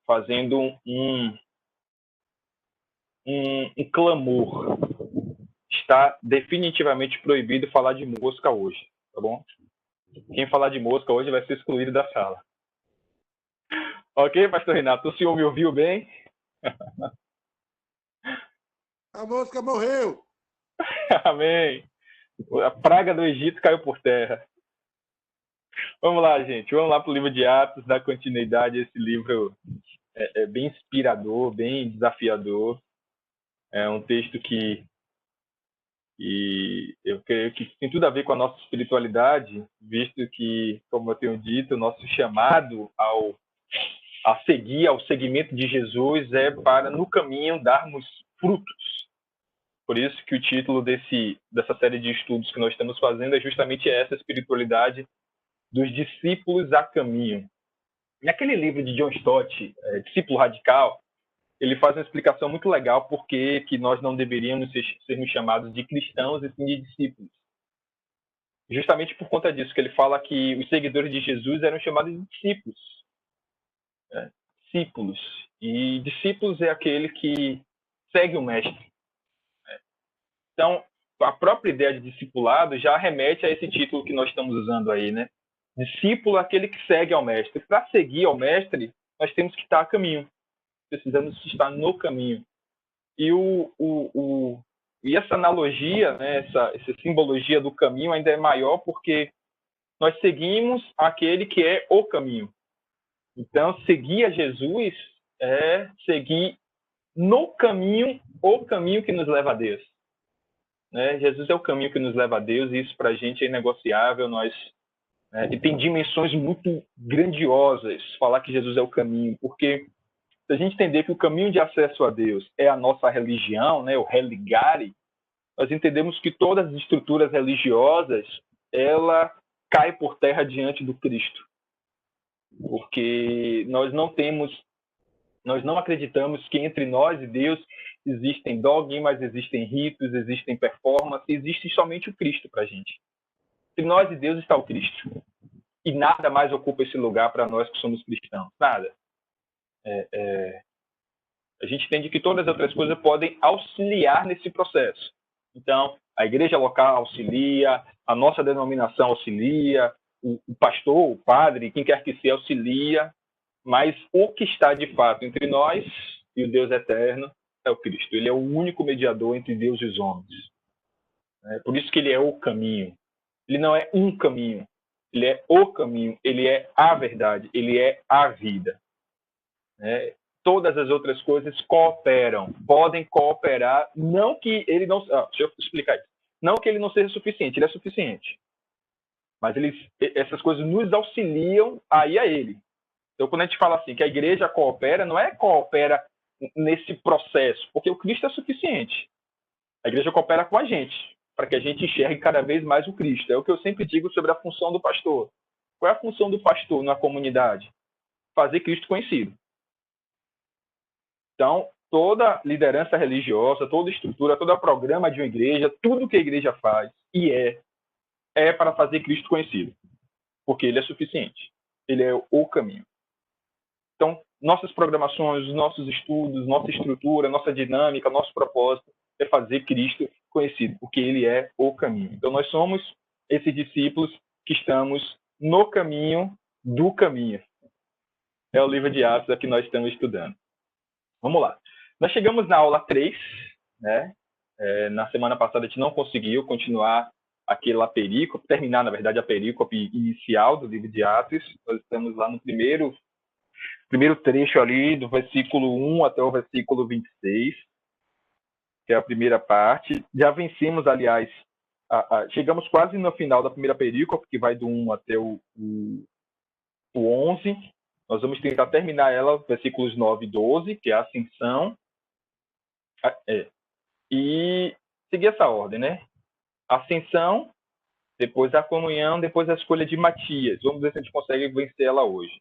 fazendo um clamor. Está definitivamente proibido falar de mosca hoje, tá bom? Quem falar de mosca hoje vai ser excluído da sala. Ok, pastor Renato? O senhor me ouviu bem? A mosca morreu! Amém! A praga do Egito caiu por terra. Vamos lá, gente. Vamos lá para o livro de Atos, dar continuidade a esse livro bem inspirador, bem desafiador. É um texto que eu creio que tem tudo a ver com a nossa espiritualidade, visto que, como eu tenho dito, o nosso chamado a seguir ao seguimento de Jesus é para, no caminho, darmos frutos. Por isso que o título dessa série de estudos que nós estamos fazendo é justamente essa espiritualidade dos discípulos a caminho. Naquele livro de John Stott, Discípulo Radical, ele faz uma explicação muito legal por que nós não deveríamos sermos chamados de cristãos e sim de discípulos. Justamente por conta disso, que ele fala que os seguidores de Jesus eram chamados de discípulos. Discípulos. E discípulos é aquele que segue o mestre. Então, a própria ideia de discipulado já remete a esse título que nós estamos usando aí, né? Discípulo é aquele que segue ao mestre. Para seguir ao mestre, nós temos que estar a caminho. Precisamos estar no caminho. E, e essa analogia, né, essa simbologia do caminho ainda é maior porque nós seguimos aquele que é o caminho. Então, seguir a Jesus é seguir no caminho, o caminho que nos leva a Deus. Né? Jesus é o caminho que nos leva a Deus e isso para a gente é inegociável. E tem dimensões muito grandiosas falar que Jesus é o caminho, porque se a gente entender que o caminho de acesso a Deus é a nossa religião, né, o religare, nós entendemos que todas as estruturas religiosas, ela cai por terra diante do Cristo. Porque nós não acreditamos que entre nós e Deus existem dogmas, existem ritos, existem performances, existe somente o Cristo para a gente. Entre nós e Deus está o Cristo. E nada mais ocupa esse lugar para nós que somos cristãos. Nada. A gente entende que todas as outras coisas podem auxiliar nesse processo. Então, a igreja local auxilia, a nossa denominação auxilia, o pastor, o padre, quem quer que seja, auxilia, mas o que está de fato entre nós e o Deus eterno é o Cristo. Ele é o único mediador entre Deus e os homens. Por isso que ele é o caminho. Ele não é um caminho, ele é o caminho, ele é a verdade, ele é a vida. Todas as outras coisas cooperam, podem cooperar, não que ele não... deixa eu explicar isso. Não que ele não seja suficiente, ele é suficiente. Mas essas coisas nos auxiliam a ir a ele. Então, quando a gente fala assim que a igreja coopera, não é coopera nesse processo, porque o Cristo é suficiente. A igreja coopera com a gente, para que a gente enxergue cada vez mais o Cristo. É o que eu sempre digo sobre a função do pastor. Qual é a função do pastor na comunidade? Fazer Cristo conhecido. Então, toda liderança religiosa, toda estrutura, todo programa de uma igreja, tudo que a igreja faz e é para fazer Cristo conhecido. Porque ele é suficiente. Ele é o caminho. Então, nossas programações, nossos estudos, nossa estrutura, nossa dinâmica, nosso propósito é fazer Cristo conhecido, porque ele é o caminho. Então, nós somos esses discípulos que estamos no caminho do caminho. É o livro de Atos que nós estamos estudando. Vamos lá. Nós chegamos na aula 3, né? Na semana passada a gente não conseguiu continuar aquela perícope, terminar, na verdade, a perícope inicial do livro de Atos. Nós estamos lá no primeiro trecho ali, do versículo 1 até o versículo 26, que é a primeira parte. Já vencemos, aliás, chegamos quase no final da primeira perícope, que vai do 1 até o 11. Nós vamos tentar terminar ela, versículos 9 e 12, que é a ascensão. E seguir essa ordem, né? Ascensão, depois a comunhão, depois a escolha de Matias. Vamos ver se a gente consegue vencer ela hoje.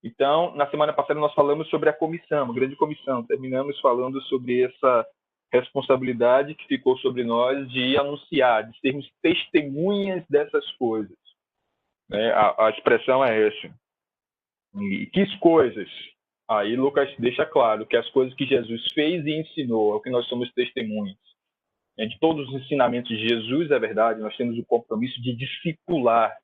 Então, na semana passada nós falamos sobre a comissão, a grande comissão. Terminamos falando sobre essa responsabilidade que ficou sobre nós de anunciar, de sermos testemunhas dessas coisas. A expressão é essa. E que coisas? Aí Lucas deixa claro que as coisas que Jesus fez e ensinou, é o que nós somos testemunhas. De todos os ensinamentos de Jesus, é verdade, nós temos o compromisso de discipular.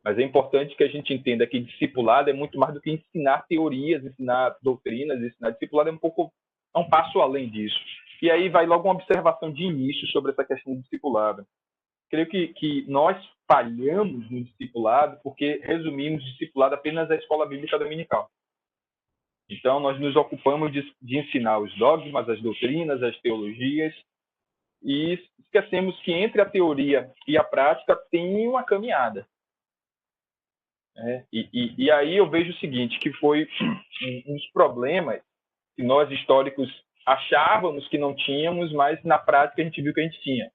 Mas é importante que a gente entenda que discipulado é muito mais do que ensinar teorias, ensinar doutrinas, ensinar discipulado é um passo além disso. E aí vai logo uma observação de início sobre essa questão do discipulado. Creio que nós falhamos no discipulado porque resumimos discipulado apenas à escola bíblica dominical. Então, nós nos ocupamos de ensinar os dogmas, as doutrinas, as teologias, e esquecemos que entre a teoria e a prática tem uma caminhada. E aí eu vejo o seguinte, que foi um dos problemas que nós históricos achávamos que não tínhamos, mas na prática a gente viu que a gente tinha.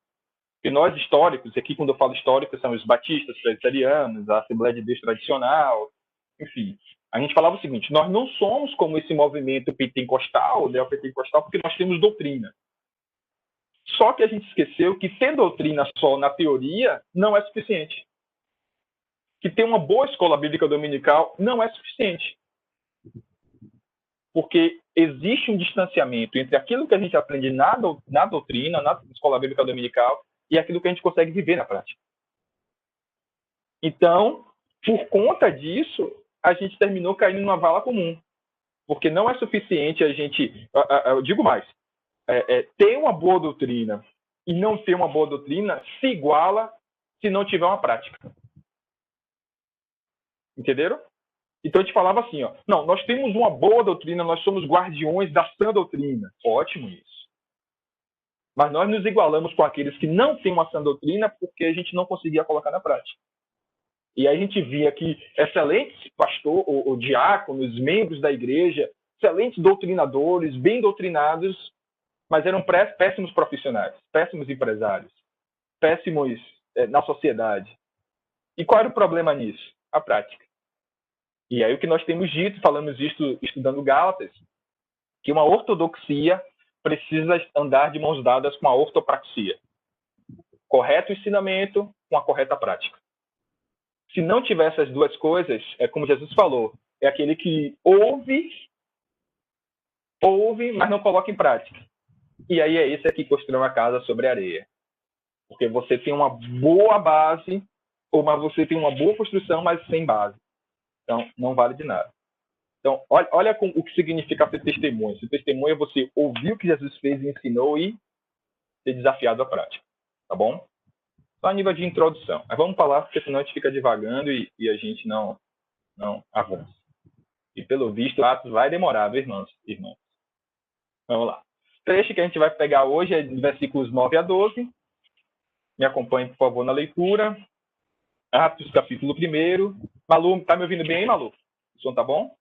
E nós históricos, aqui quando eu falo históricos, são os batistas, presbiterianos, a Assembleia de Deus tradicional, enfim. A gente falava o seguinte, nós não somos como esse movimento pentecostal, neopentecostal, porque nós temos doutrina. Só que a gente esqueceu que ter doutrina só na teoria não é suficiente. Que ter uma boa escola bíblica dominical não é suficiente. Porque existe um distanciamento entre aquilo que a gente aprende na doutrina, na escola bíblica dominical, e aquilo que a gente consegue viver na prática. Então, por conta disso, a gente terminou caindo numa vala comum. Porque não é suficiente a gente... Eu digo mais. Ter uma boa doutrina e não ter uma boa doutrina se iguala se não tiver uma prática. Entenderam? Então a gente falava assim, ó, não, nós temos uma boa doutrina, nós somos guardiões da sã doutrina. Ótimo isso. Mas nós nos igualamos com aqueles que não têm uma sã doutrina porque a gente não conseguia colocar na prática. E aí a gente via que excelentes pastores, ou diáconos, membros da igreja, excelentes doutrinadores, bem doutrinados, mas eram péssimos profissionais, péssimos empresários, péssimos na sociedade. E qual era o problema nisso? A prática. E aí o que nós temos dito, falamos isso estudando Gálatas, que uma ortodoxia precisa andar de mãos dadas com a ortopraxia. Correto ensinamento com a correta prática. Se não tiver essas duas coisas, é como Jesus falou, é aquele que ouve, mas não coloca em prática. E aí é esse aqui que constrói uma casa sobre areia. Porque você tem uma boa base, mas você tem uma boa construção, mas sem base. Então, não vale de nada. Então, olha o que significa ser testemunha. Ser testemunha é você ouvir o que Jesus fez e ensinou e ser desafiado à prática. Tá bom? Só a nível de introdução. Mas vamos falar, porque senão a gente fica divagando e a gente não avança. E pelo visto, Atos vai demorar, viu, irmãos? Vamos lá. O trecho que a gente vai pegar hoje é de versículos 9 a 12. Me acompanhe, por favor, na leitura. Atos, capítulo 1. Malu, tá me ouvindo bem, Malu? O som tá bom?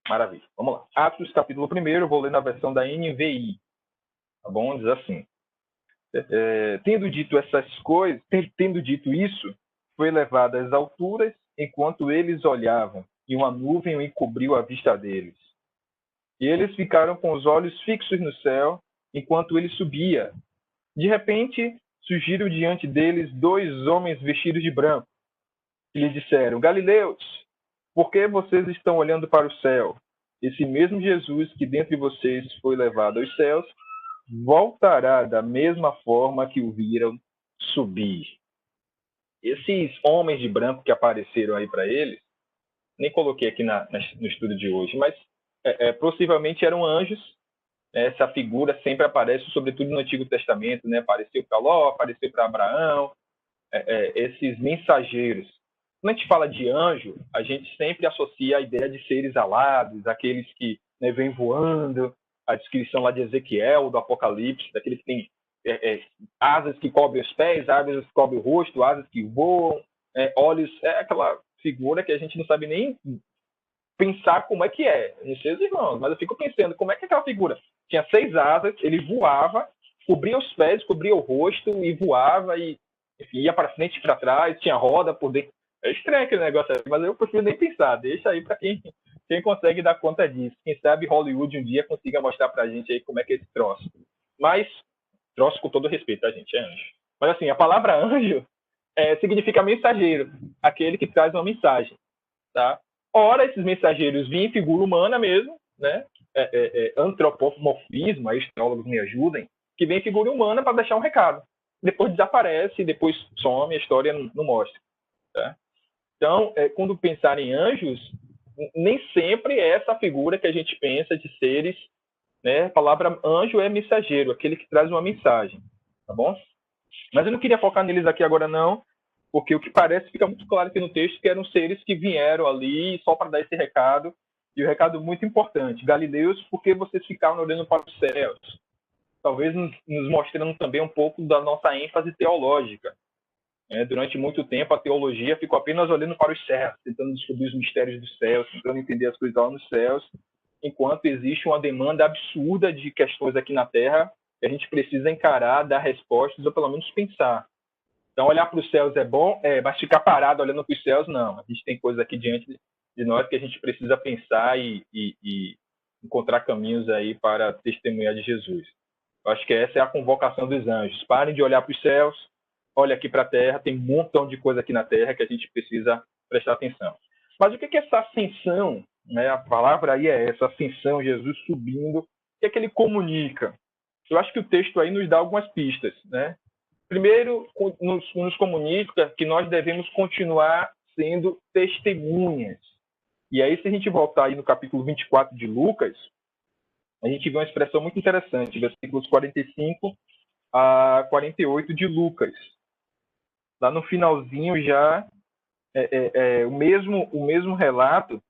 Maravilha. Vamos lá. Atos, capítulo 1, vou ler na versão da NVI. Tá bom? Diz assim. Tendo dito isso, foi levado às alturas enquanto eles olhavam, e uma nuvem o encobriu a vista deles. E eles ficaram com os olhos fixos no céu, enquanto ele subia. De repente, surgiram diante deles 2 homens vestidos de branco, e lhe disseram, Galileus, por que vocês estão olhando para o céu? Esse mesmo Jesus que dentre vocês foi levado aos céus, voltará da mesma forma que o viram subir. Esses homens de branco que apareceram aí para eles, nem coloquei aqui no estudo de hoje, mas possivelmente eram anjos. Essa figura sempre aparece, sobretudo no Antigo Testamento, né? Apareceu para Ló, apareceu para Abraão, esses mensageiros. Quando a gente fala de anjo, a gente sempre associa a ideia de seres alados, aqueles que vêm voando, a descrição lá de Ezequiel, do Apocalipse, daqueles que têm asas que cobrem os pés, asas que cobrem o rosto, asas que voam, olhos, aquela figura que a gente não sabe nem pensar como é que é, não sei os irmãos, mas eu fico pensando, como é que é aquela figura? Tinha 6 asas, ele voava, cobria os pés, cobria o rosto e voava e ia para frente e para trás, tinha roda por dentro. É estranho aquele negócio, mas eu prefiro nem pensar, deixa aí para quem consegue dar conta disso. Quem sabe Hollywood um dia consiga mostrar pra gente aí como é que é esse troço. Mas, troço com todo respeito, tá, gente? É anjo. Mas assim, a palavra anjo significa mensageiro, aquele que traz uma mensagem, tá? Ora, esses mensageiros vinham em figura humana mesmo, né? Antropomorfismo, aí os teólogos me ajudem, que vem em figura humana para deixar um recado. Depois desaparece, depois some, a história não mostra. Tá? Então, quando pensar em anjos, nem sempre é essa figura que a gente pensa de seres, né? A palavra anjo é mensageiro, aquele que traz uma mensagem, tá bom? Mas eu não queria focar neles aqui agora não, porque o que parece fica muito claro aqui no texto que eram seres que vieram ali só para dar esse recado, e um recado muito importante. Galileus, por que vocês ficaram olhando para os céus? Talvez nos mostrando também um pouco da nossa ênfase teológica. Durante muito tempo, a teologia ficou apenas olhando para os céus, tentando descobrir os mistérios dos céus, tentando entender as coisas lá nos céus, enquanto existe uma demanda absurda de questões aqui na Terra que a gente precisa encarar, dar respostas, ou pelo menos pensar. Então, olhar para os céus é bom, mas ficar parado olhando para os céus, não. A gente tem coisas aqui diante de nós que a gente precisa pensar e encontrar caminhos aí para testemunhar de Jesus. Eu acho que essa é a convocação dos anjos. Parem de olhar para os céus, olha aqui para a terra, tem um montão de coisa aqui na terra que a gente precisa prestar atenção. Mas o que é essa ascensão? Né? A palavra aí é essa, ascensão, Jesus subindo. O que é que ele comunica? Eu acho que o texto aí nos dá algumas pistas, né? Primeiro, nos comunica que nós devemos continuar sendo testemunhas. E aí, se a gente voltar aí no capítulo 24 de Lucas, a gente vê uma expressão muito interessante, versículos 45 a 48 de Lucas. Lá no finalzinho já, o mesmo relato,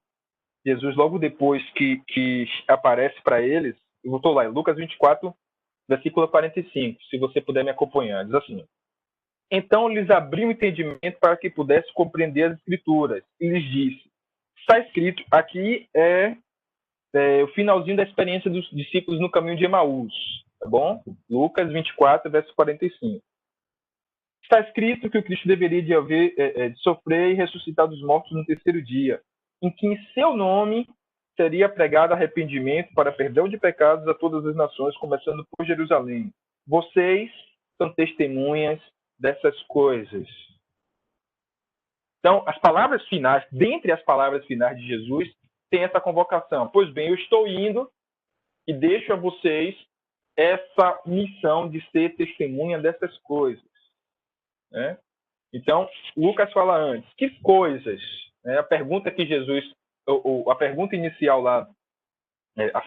Jesus logo depois que aparece para eles, eu estou lá, Lucas 24, versículo 45, se você puder me acompanhar, diz assim: Então lhes abriu o entendimento para que pudesse compreender as Escrituras, e lhes disse, está escrito, aqui o finalzinho da experiência dos discípulos no caminho de Emaús, tá bom? Lucas 24, verso 45. Está escrito que o Cristo deveria de sofrer e ressuscitar dos mortos no terceiro dia, em que em seu nome seria pregado arrependimento para perdão de pecados a todas as nações, começando por Jerusalém. Vocês são testemunhas dessas coisas. Então, as palavras finais, dentre as palavras finais de Jesus, tem essa convocação. Pois bem, eu estou indo e deixo a vocês essa missão de ser testemunha dessas coisas. Né? Então, Lucas fala antes, que coisas? A pergunta que Jesus, a pergunta inicial lá, a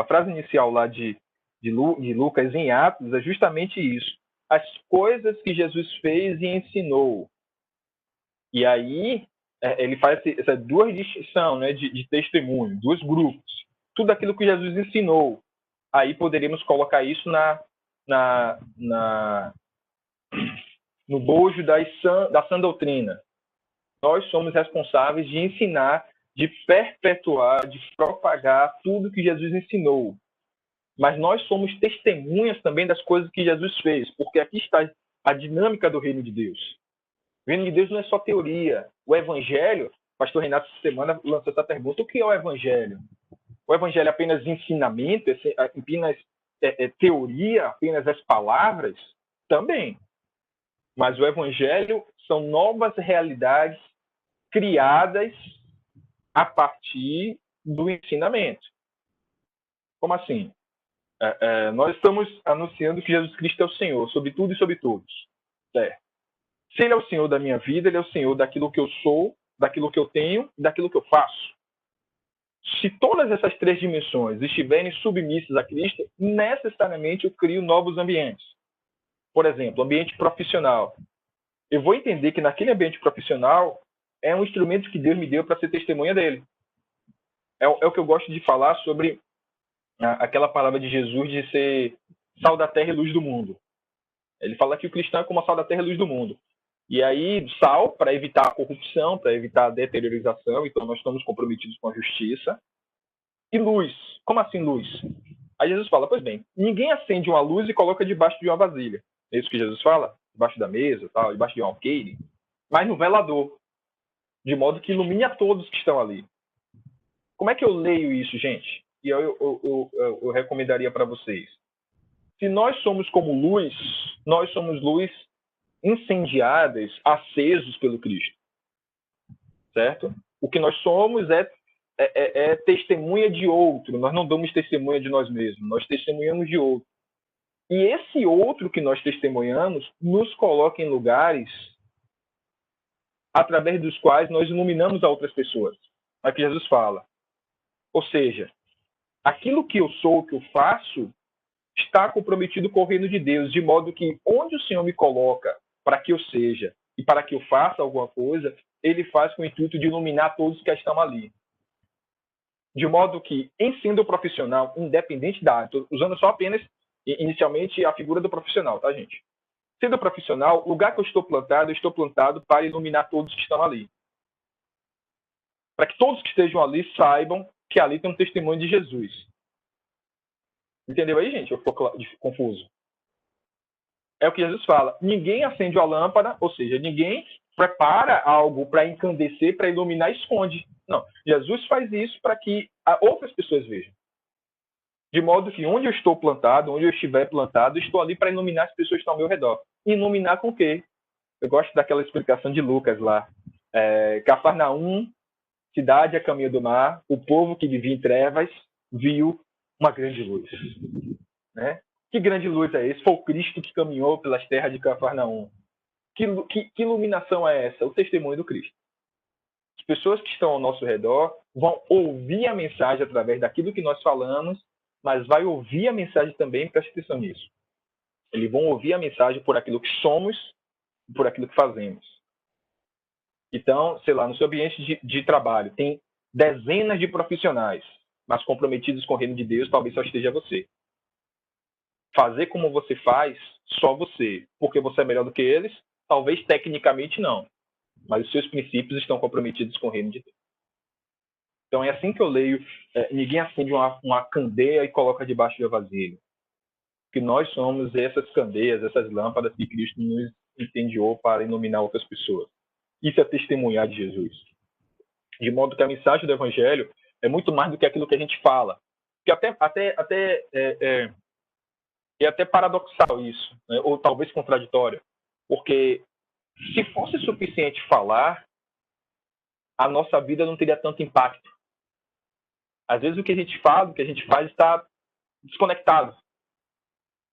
frase inicial lá de Lucas em Atos é justamente isso. As coisas que Jesus fez e ensinou. E aí, ele faz essa duas distinções, né, de testemunho, dois grupos. Tudo aquilo que Jesus ensinou. Aí poderíamos colocar isso no bojo da sã doutrina. Nós somos responsáveis de ensinar, de perpetuar, de propagar tudo que Jesus ensinou. Mas nós somos testemunhas também das coisas que Jesus fez, porque aqui está a dinâmica do reino de Deus. O reino de Deus não é só teoria. O evangelho, o pastor Renato essa semana lançou essa pergunta, o que é o evangelho? O evangelho é apenas ensinamento, apenas teoria, apenas as palavras? Também. Mas o evangelho são novas realidades criadas a partir do ensinamento. Como assim? Nós estamos anunciando que Jesus Cristo é o Senhor, sobre tudo e sobre todos. Se Ele é o Senhor da minha vida, Ele é o Senhor daquilo que eu sou, daquilo que eu tenho e daquilo que eu faço. Se todas essas três dimensões estiverem submissas a Cristo, necessariamente eu crio novos ambientes. Por exemplo, ambiente profissional. Eu vou entender que naquele ambiente profissional é um instrumento que Deus me deu para ser testemunha dele. É o que eu gosto de falar sobre aquela palavra de Jesus de ser sal da terra e luz do mundo. Ele fala que o cristão é como a sal da terra e luz do mundo. E aí, sal, para evitar a corrupção, para evitar a deteriorização, então nós estamos comprometidos com a justiça. E luz. Como assim luz? Aí Jesus fala, pois bem, ninguém acende uma luz e coloca debaixo de uma vasilha. É isso que Jesus fala? Debaixo da mesa, tal, debaixo de um alqueire. Mas no velador. De modo que ilumine a todos que estão ali. Como é que eu leio isso, gente? E eu recomendaria para vocês. Se nós somos como luz, nós somos luz incendiadas, acesos pelo Cristo. Certo? O que nós somos é testemunha de outro. Nós não damos testemunha de nós mesmos, nós testemunhamos de outro. E esse outro que nós testemunhamos nos coloca em lugares através dos quais nós iluminamos a outras pessoas. É o que Jesus fala. Ou seja, aquilo que eu sou, o que eu faço, está comprometido com o reino de Deus, de modo que onde o Senhor me coloca para que eu seja e para que eu faça alguma coisa, ele faz com o intuito de iluminar todos que estão ali. De modo que, em sendo profissional, independente da área, estou usando só apenas, inicialmente, a figura do profissional, tá, gente? Sendo profissional, o lugar que eu estou plantado para iluminar todos que estão ali. Para que todos que estejam ali saibam que ali tem um testemunho de Jesus. Entendeu aí, gente? Eu ficou confuso. É o que Jesus fala. Ninguém acende a lâmpada, ou seja, ninguém prepara algo para encandecer, para iluminar e esconde. Não. Jesus faz isso para que outras pessoas vejam. De modo que onde eu estou plantado, onde eu estiver plantado, estou ali para iluminar as pessoas que estão ao meu redor. Iluminar com o quê? Eu gosto daquela explicação de Lucas lá. Cafarnaum, cidade a caminho do mar, o povo que vivia em trevas viu uma grande luz. Né? Que grande luz é esse? Foi o Cristo que caminhou pelas terras de Cafarnaum. Que iluminação é essa? O testemunho do Cristo. As pessoas que estão ao nosso redor vão ouvir a mensagem através daquilo que nós falamos, mas vai ouvir a mensagem também, preste atenção nisso. Eles vão ouvir a mensagem por aquilo que somos e por aquilo que fazemos. Então, sei lá, no seu ambiente de trabalho, tem dezenas de profissionais, mas comprometidos com o reino de Deus, talvez só esteja você. Fazer como você faz, só você. Porque você é melhor do que eles? Talvez tecnicamente não. Mas os seus princípios estão comprometidos com o reino de Deus. Então é assim que eu leio. Ninguém acende uma candeia e coloca debaixo da vasilha. Que nós somos essas candeias, essas lâmpadas que Cristo nos incendiou para iluminar outras pessoas. Isso é testemunhar de Jesus. De modo que a mensagem do Evangelho é muito mais do que aquilo que a gente fala. Que é até paradoxal isso, né? Ou talvez contraditório. Porque se fosse suficiente falar, a nossa vida não teria tanto impacto. Às vezes o que a gente fala, o que a gente faz está desconectado.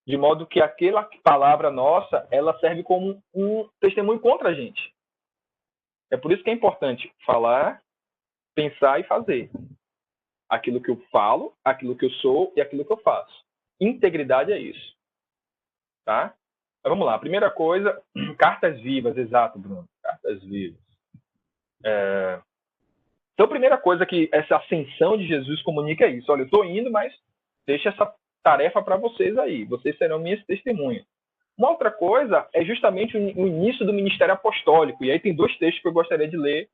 De modo que aquela palavra nossa, ela serve como um testemunho contra a gente. É por isso que é importante falar, pensar e fazer. Aquilo que eu falo, aquilo que eu sou e aquilo que eu faço. Integridade é isso. Tá? Então, vamos lá. Primeira coisa, cartas vivas. Exato, Bruno. Cartas vivas. Então, a primeira coisa que essa ascensão de Jesus comunica é isso. Olha, eu estou indo, mas deixa essa tarefa para vocês aí. Vocês serão minhas testemunhas. Uma outra coisa é justamente o início do ministério apostólico. E aí tem dois textos que eu gostaria de ler.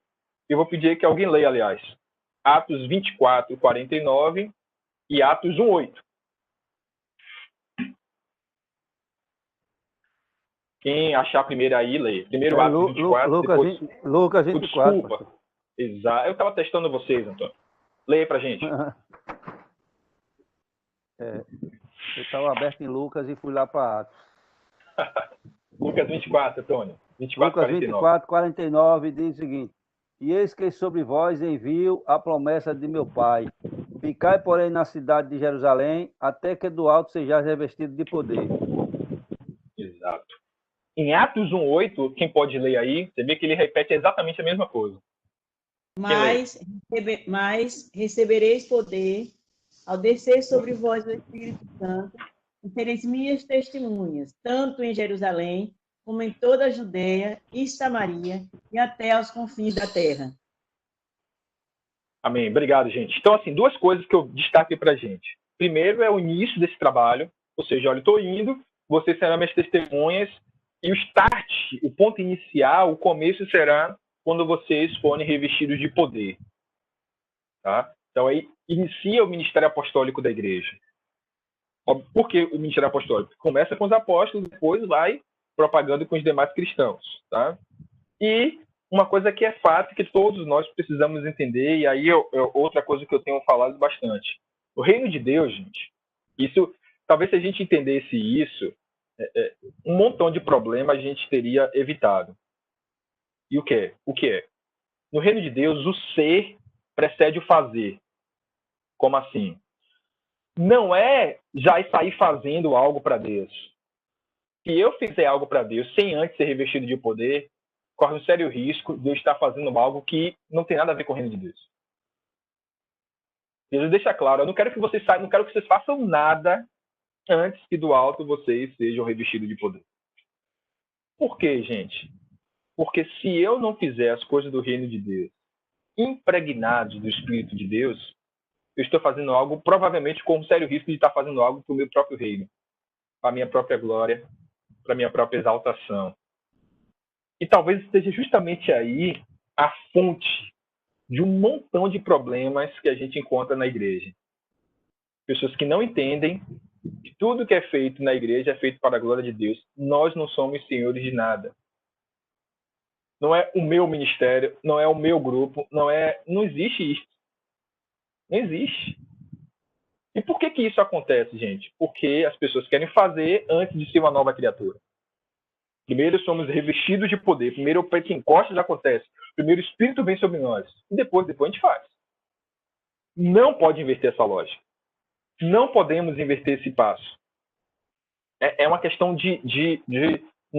Eu vou pedir que alguém leia, aliás. Atos 24, 49 e Atos 1, 8. Quem achar primeiro aí, lê. Primeiro Atos 24, depois... Lucas 24. Desculpa. Exato. Eu estava testando vocês, Antônio. Leia pra gente. Eu estava aberto em Lucas e fui lá para Atos. Lucas 24, Antônio. 24, Lucas 24, 49 diz o seguinte: E eis que sobre vós envio a promessa de meu Pai. Ficai, porém, na cidade de Jerusalém, até que do alto sejais revestido de poder. Exato. Em Atos 1:8, quem pode ler aí, você vê que ele repete exatamente a mesma coisa. Mas recebereis poder ao descer sobre vós o Espírito Santo, e sereis minhas testemunhas, tanto em Jerusalém, como em toda a Judeia e Samaria, e até aos confins da terra. Amém. Obrigado, gente. Então, assim, duas coisas que eu destaquei pra gente. Primeiro é o início desse trabalho, ou seja, olha, eu estou indo, vocês serão minhas testemunhas, e o start, o ponto inicial, o começo será quando vocês forem revestidos de poder. Tá? Então, aí inicia o ministério apostólico da igreja. Por que o ministério apostólico? Começa com os apóstolos, depois vai propagando com os demais cristãos. Tá? E uma coisa que é fato, que todos nós precisamos entender, e aí outra coisa que eu tenho falado bastante. O reino de Deus, gente, isso, talvez se a gente entendesse isso, um montão de problemas a gente teria evitado. E o que é? O que é? No reino de Deus, o ser precede o fazer. Como assim? Não é já sair fazendo algo para Deus. Se eu fizer algo para Deus sem antes ser revestido de poder, corre um sério risco de eu estar fazendo algo que não tem nada a ver com o reino de Deus. Deus deixa claro, eu não quero que vocês saiam, não quero que vocês façam nada antes que do alto vocês sejam revestidos de poder. Por quê, gente? Porque se eu não fizer as coisas do reino de Deus impregnados do Espírito de Deus, eu estou fazendo algo, provavelmente com um sério risco de estar fazendo algo para o meu próprio reino, para a minha própria glória, para a minha própria exaltação. E talvez esteja justamente aí a fonte de um montão de problemas que a gente encontra na igreja. Pessoas que não entendem que tudo que é feito na igreja é feito para a glória de Deus. Nós não somos senhores de nada. Não é o meu ministério, não é o meu grupo, não existe isso. Não existe. E por que isso acontece, gente? Porque as pessoas querem fazer antes de ser uma nova criatura. Primeiro somos revestidos de poder. Primeiro o Pentecostes acontece. Primeiro o Espírito vem sobre nós. E depois a gente faz. Não pode inverter essa lógica. Não podemos inverter esse passo. É uma questão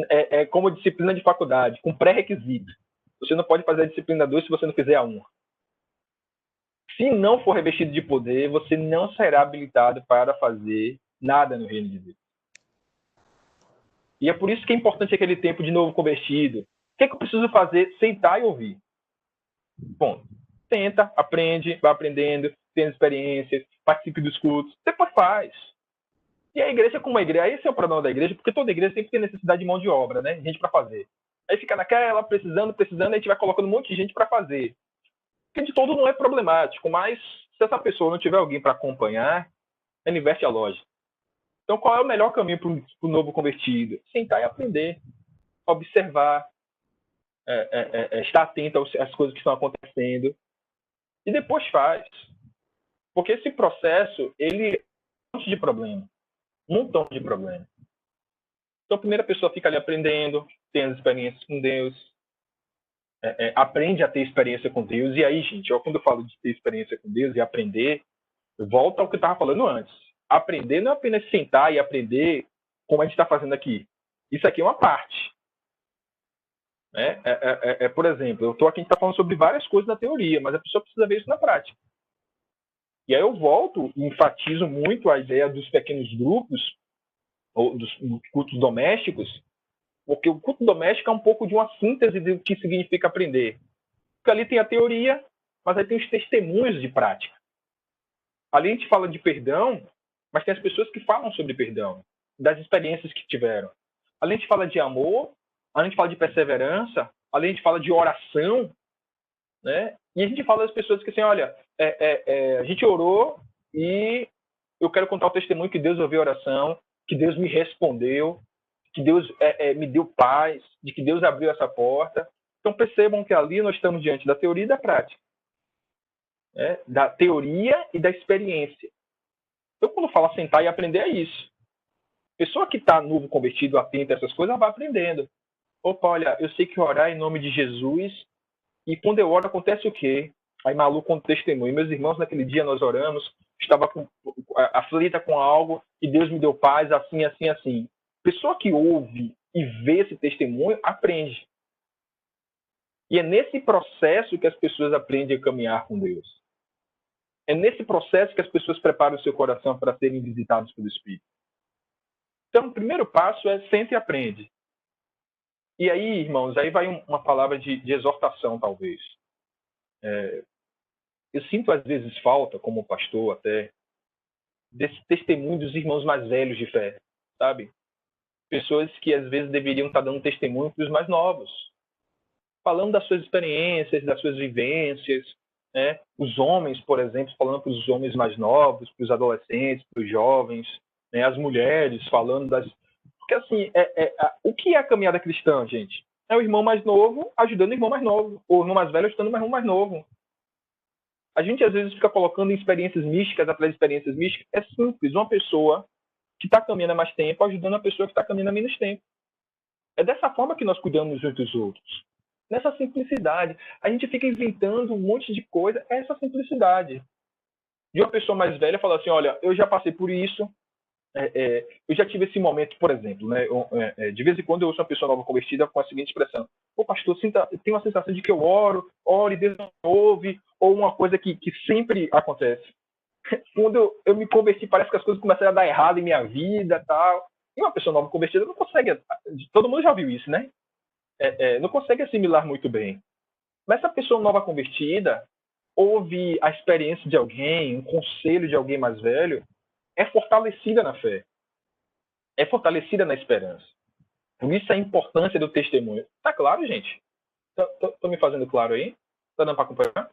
é como disciplina de faculdade, com pré-requisito. Você não pode fazer a disciplina 2 se você não fizer a 1. Se não for revestido de poder, você não será habilitado para fazer nada no reino de Deus. E é por isso que é importante aquele tempo de novo convertido. O que eu preciso fazer? Sentar e ouvir. Bom, tenta, aprende, vai aprendendo, tem experiências, participe dos cultos, depois faz. E a igreja como a igreja, esse é o problema da igreja, porque toda igreja sempre tem necessidade de mão de obra, né? Gente para fazer. Aí fica naquela, precisando, aí a gente vai colocando um monte de gente para fazer. Porque de todo não é problemático, mas se essa pessoa não tiver alguém para acompanhar, ela inverte a lógica. Então, qual é o melhor caminho para o novo convertido? Sentar e aprender, observar, estar atento às coisas que estão acontecendo e depois faz. Porque esse processo, ele é um monte de problema. Um montão de problema. Então, a primeira pessoa fica ali aprendendo, tem as experiências com Deus, aprende a ter experiência com Deus. E aí, gente, quando eu falo de ter experiência com Deus e aprender, eu volto ao que eu estava falando antes. Aprender não é apenas sentar e aprender como a gente está fazendo aqui. Isso aqui é uma parte. Por exemplo, eu estou aqui, a gente está falando sobre várias coisas na teoria, mas a pessoa precisa ver isso na prática. E aí eu volto e enfatizo muito a ideia dos pequenos grupos, ou dos cultos domésticos, porque o culto doméstico é um pouco de uma síntese do que significa aprender. Porque ali tem a teoria, mas aí tem os testemunhos de prática. Ali a gente fala de perdão, mas tem as pessoas que falam sobre perdão, das experiências que tiveram. Ali a gente fala de amor, ali a gente fala de perseverança, ali a gente fala de oração, né? E a gente fala das pessoas que assim, olha, a gente orou e eu quero contar o testemunho que Deus ouviu a oração, que Deus me respondeu, que Deus me deu paz, de que Deus abriu essa porta. Então percebam que ali nós estamos diante da teoria e da prática. Da teoria e da experiência. Então, quando fala sentar e aprender, é isso. Pessoa que está novo convertido, atenta a essas coisas, vai aprendendo. Opa, olha, eu sei que orar em nome de Jesus, e quando eu oro, acontece o quê? Aí maluco conta testemunho. Meus irmãos, naquele dia nós oramos, estava aflita com algo, e Deus me deu paz, assim, assim, assim. Pessoa que ouve e vê esse testemunho, aprende. E é nesse processo que as pessoas aprendem a caminhar com Deus. É nesse processo que as pessoas preparam o seu coração para serem visitados pelo Espírito. Então, o primeiro passo é senta e aprende. E aí, irmãos, aí vai uma palavra de exortação, talvez. Eu sinto, às vezes, falta, como pastor até, desse testemunho dos irmãos mais velhos de fé, sabe? Pessoas que, às vezes, deveriam estar dando testemunho para os mais novos. Falando das suas experiências, das suas vivências, né? Os homens, por exemplo, falando para os homens mais novos, para os adolescentes, para os jovens, né? As mulheres falando das... Porque, assim, o que é a caminhada cristã, gente? É o irmão mais novo ajudando o irmão mais novo, ou o irmão mais velho ajudando o irmão mais novo. A gente, às vezes, fica colocando experiências místicas atrás de experiências místicas. É simples, uma pessoa que está caminhando há mais tempo ajudando a pessoa que está caminhando há menos tempo. É dessa forma que nós cuidamos uns dos outros. Nessa simplicidade. A gente fica inventando um monte de coisa. É essa simplicidade. De uma pessoa mais velha falar assim, olha, eu já passei por isso, eu já tive esse momento, por exemplo, né? De vez em quando eu ouço uma pessoa nova convertida com a seguinte expressão: "Ô pastor, tenho uma sensação de que eu oro e Deus não ouve", ou uma coisa que sempre acontece. Quando eu me converti, parece que as coisas começaram a dar errado em minha vida, tal. E uma pessoa nova convertida não consegue, todo mundo já viu isso, né? Não consegue assimilar muito bem. Mas essa pessoa nova convertida ouve a experiência de alguém, um conselho de alguém mais velho, é fortalecida na fé, é fortalecida na esperança. Por isso a importância do testemunho. Tá claro, gente? Tô me fazendo claro aí? Tá dando para acompanhar?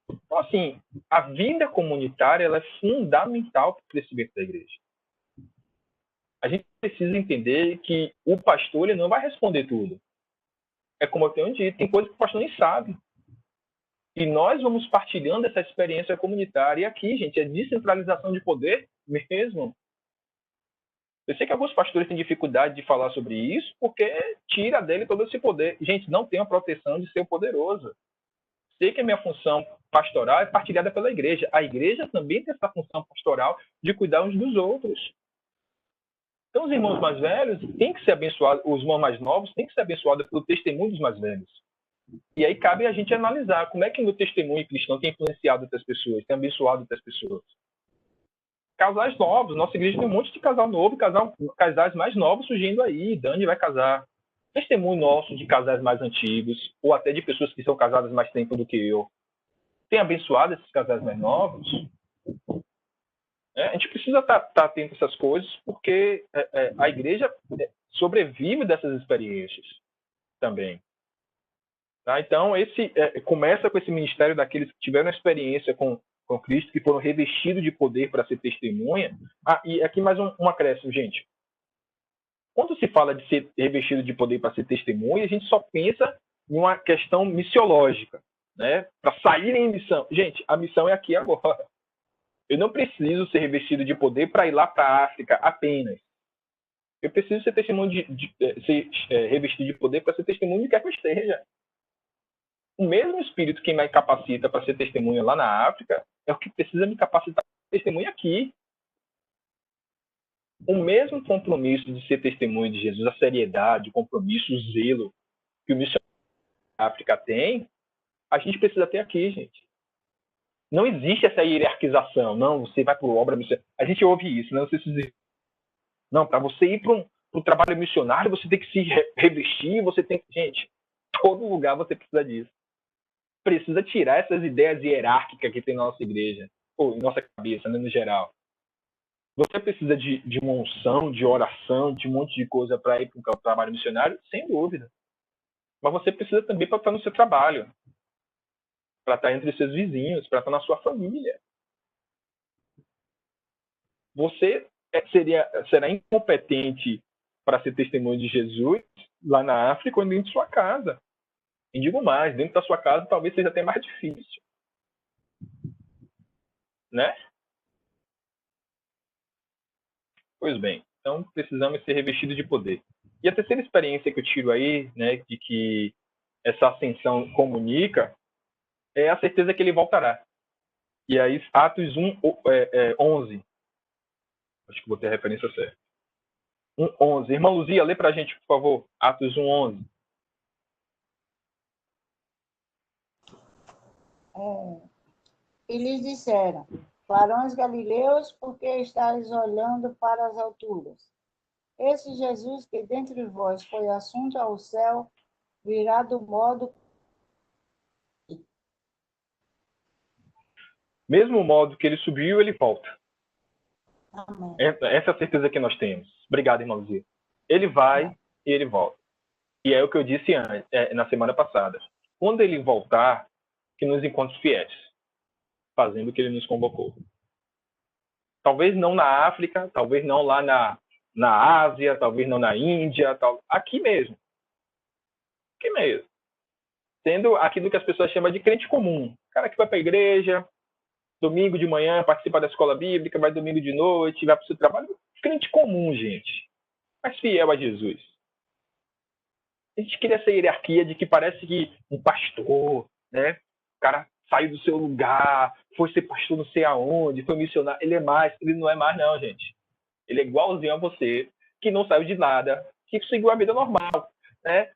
Então, assim, a vida comunitária ela é fundamental para o crescimento da igreja. A gente precisa entender que o pastor ele não vai responder tudo. É como eu tenho dito, tem coisas que o pastor nem sabe. E nós vamos partilhando essa experiência comunitária. E aqui, gente, é descentralização de poder mesmo. Eu sei que alguns pastores têm dificuldade de falar sobre isso porque tira dele todo esse poder. Gente, não tem a proteção de ser poderoso. Sei que a minha função pastoral é partilhada pela igreja. A igreja também tem essa função pastoral de cuidar uns dos outros. Então, os irmãos mais velhos têm que ser abençoados, os irmãos mais novos têm que ser abençoados pelo testemunho dos mais velhos. E aí cabe a gente analisar como é que o meu testemunho cristão tem influenciado outras pessoas, tem abençoado outras pessoas. Casais novos, nossa igreja tem um monte de casal novo, casais mais novos surgindo aí. Dani vai casar. Testemunho nosso de casais mais antigos, ou até de pessoas que são casadas mais tempo do que eu, tem abençoado esses casais mais novos. A gente precisa estar atento a essas coisas, porque a igreja sobrevive dessas experiências também. Tá? Então, começa com esse ministério daqueles que tiveram experiência com Cristo, que foram revestidos de poder para ser testemunha. E aqui mais um acréscimo, gente. Quando se fala de ser revestido de poder para ser testemunha, a gente só pensa em uma questão missiológica, né? Para sair em missão. Gente, a missão é aqui agora. Eu não preciso ser revestido de poder para ir lá para a África apenas. Eu preciso ser testemunho ser revestido de poder para ser testemunho de quer que eu esteja. O mesmo Espírito que me capacita para ser testemunha lá na África é o que precisa me capacitar para ser testemunha aqui. O mesmo compromisso de ser testemunha de Jesus, a seriedade, o compromisso, o zelo que o missionário da África tem, a gente precisa ter aqui, gente. Não existe essa hierarquização. Não, você vai para a obra missionária. A gente ouve isso, não sei se... Não, para você ir para um trabalho missionário, você tem que se revestir, você tem que... Gente, todo lugar você precisa disso. Precisa tirar essas ideias hierárquicas que tem na nossa igreja, ou em nossa cabeça, né, no geral. Você precisa de uma unção, de oração, de um monte de coisa para ir para um trabalho missionário, sem dúvida. Mas você precisa também para estar no seu trabalho, para estar entre os seus vizinhos, para estar na sua família. Você será incompetente para ser testemunho de Jesus lá na África ou dentro de sua casa. E digo mais, dentro da sua casa talvez seja até mais difícil. Né? Pois bem, então precisamos ser revestidos de poder. E a terceira experiência que eu tiro aí, né, de que essa ascensão comunica, é a certeza que ele voltará. E aí, Atos 11. Acho que botei a referência certa. 1:11. Irmã Luzia, lê para a gente, por favor. Atos 1:11. E lhes disseram: varões galileus, por que estáis olhando para as alturas? Esse Jesus que dentre vós foi assunto ao céu, virá do modo... Mesmo modo que ele subiu, ele volta. Amém. Essa é a certeza que nós temos. Obrigado, irmã Luzia. Ele vai e ele volta. E é o que eu disse na semana passada. Quando ele voltar, que nos encontre fiéis, fazendo o que ele nos convocou. Talvez não na África, talvez não lá na Ásia, talvez não na Índia, aqui mesmo. Aqui mesmo. Sendo aquilo que as pessoas chamam de crente comum. Cara que vai para a igreja, domingo de manhã participa da escola bíblica, vai domingo de noite, vai para o seu trabalho. Crente comum, gente. Mas fiel a Jesus. A gente cria essa hierarquia de que parece que um pastor, né? O cara saiu do seu lugar, foi ser pastor não sei aonde, foi missionário. Ele não é mais não, gente. Ele é igualzinho a você, que não saiu de nada, que seguiu a vida normal, né?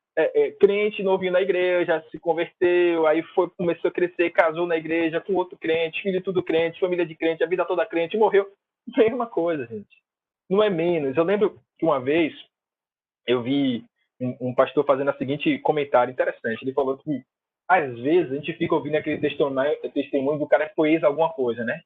Crente novinho na igreja, se converteu, aí começou a crescer, casou na igreja com outro crente, filho de tudo crente, família de crente, a vida toda crente, morreu. Mesma coisa, gente. Não é menos. Eu lembro que uma vez eu vi um pastor fazendo o seguinte comentário interessante. Ele falou que, às vezes, a gente fica ouvindo aquele testemunho do cara que foi ex alguma coisa, né?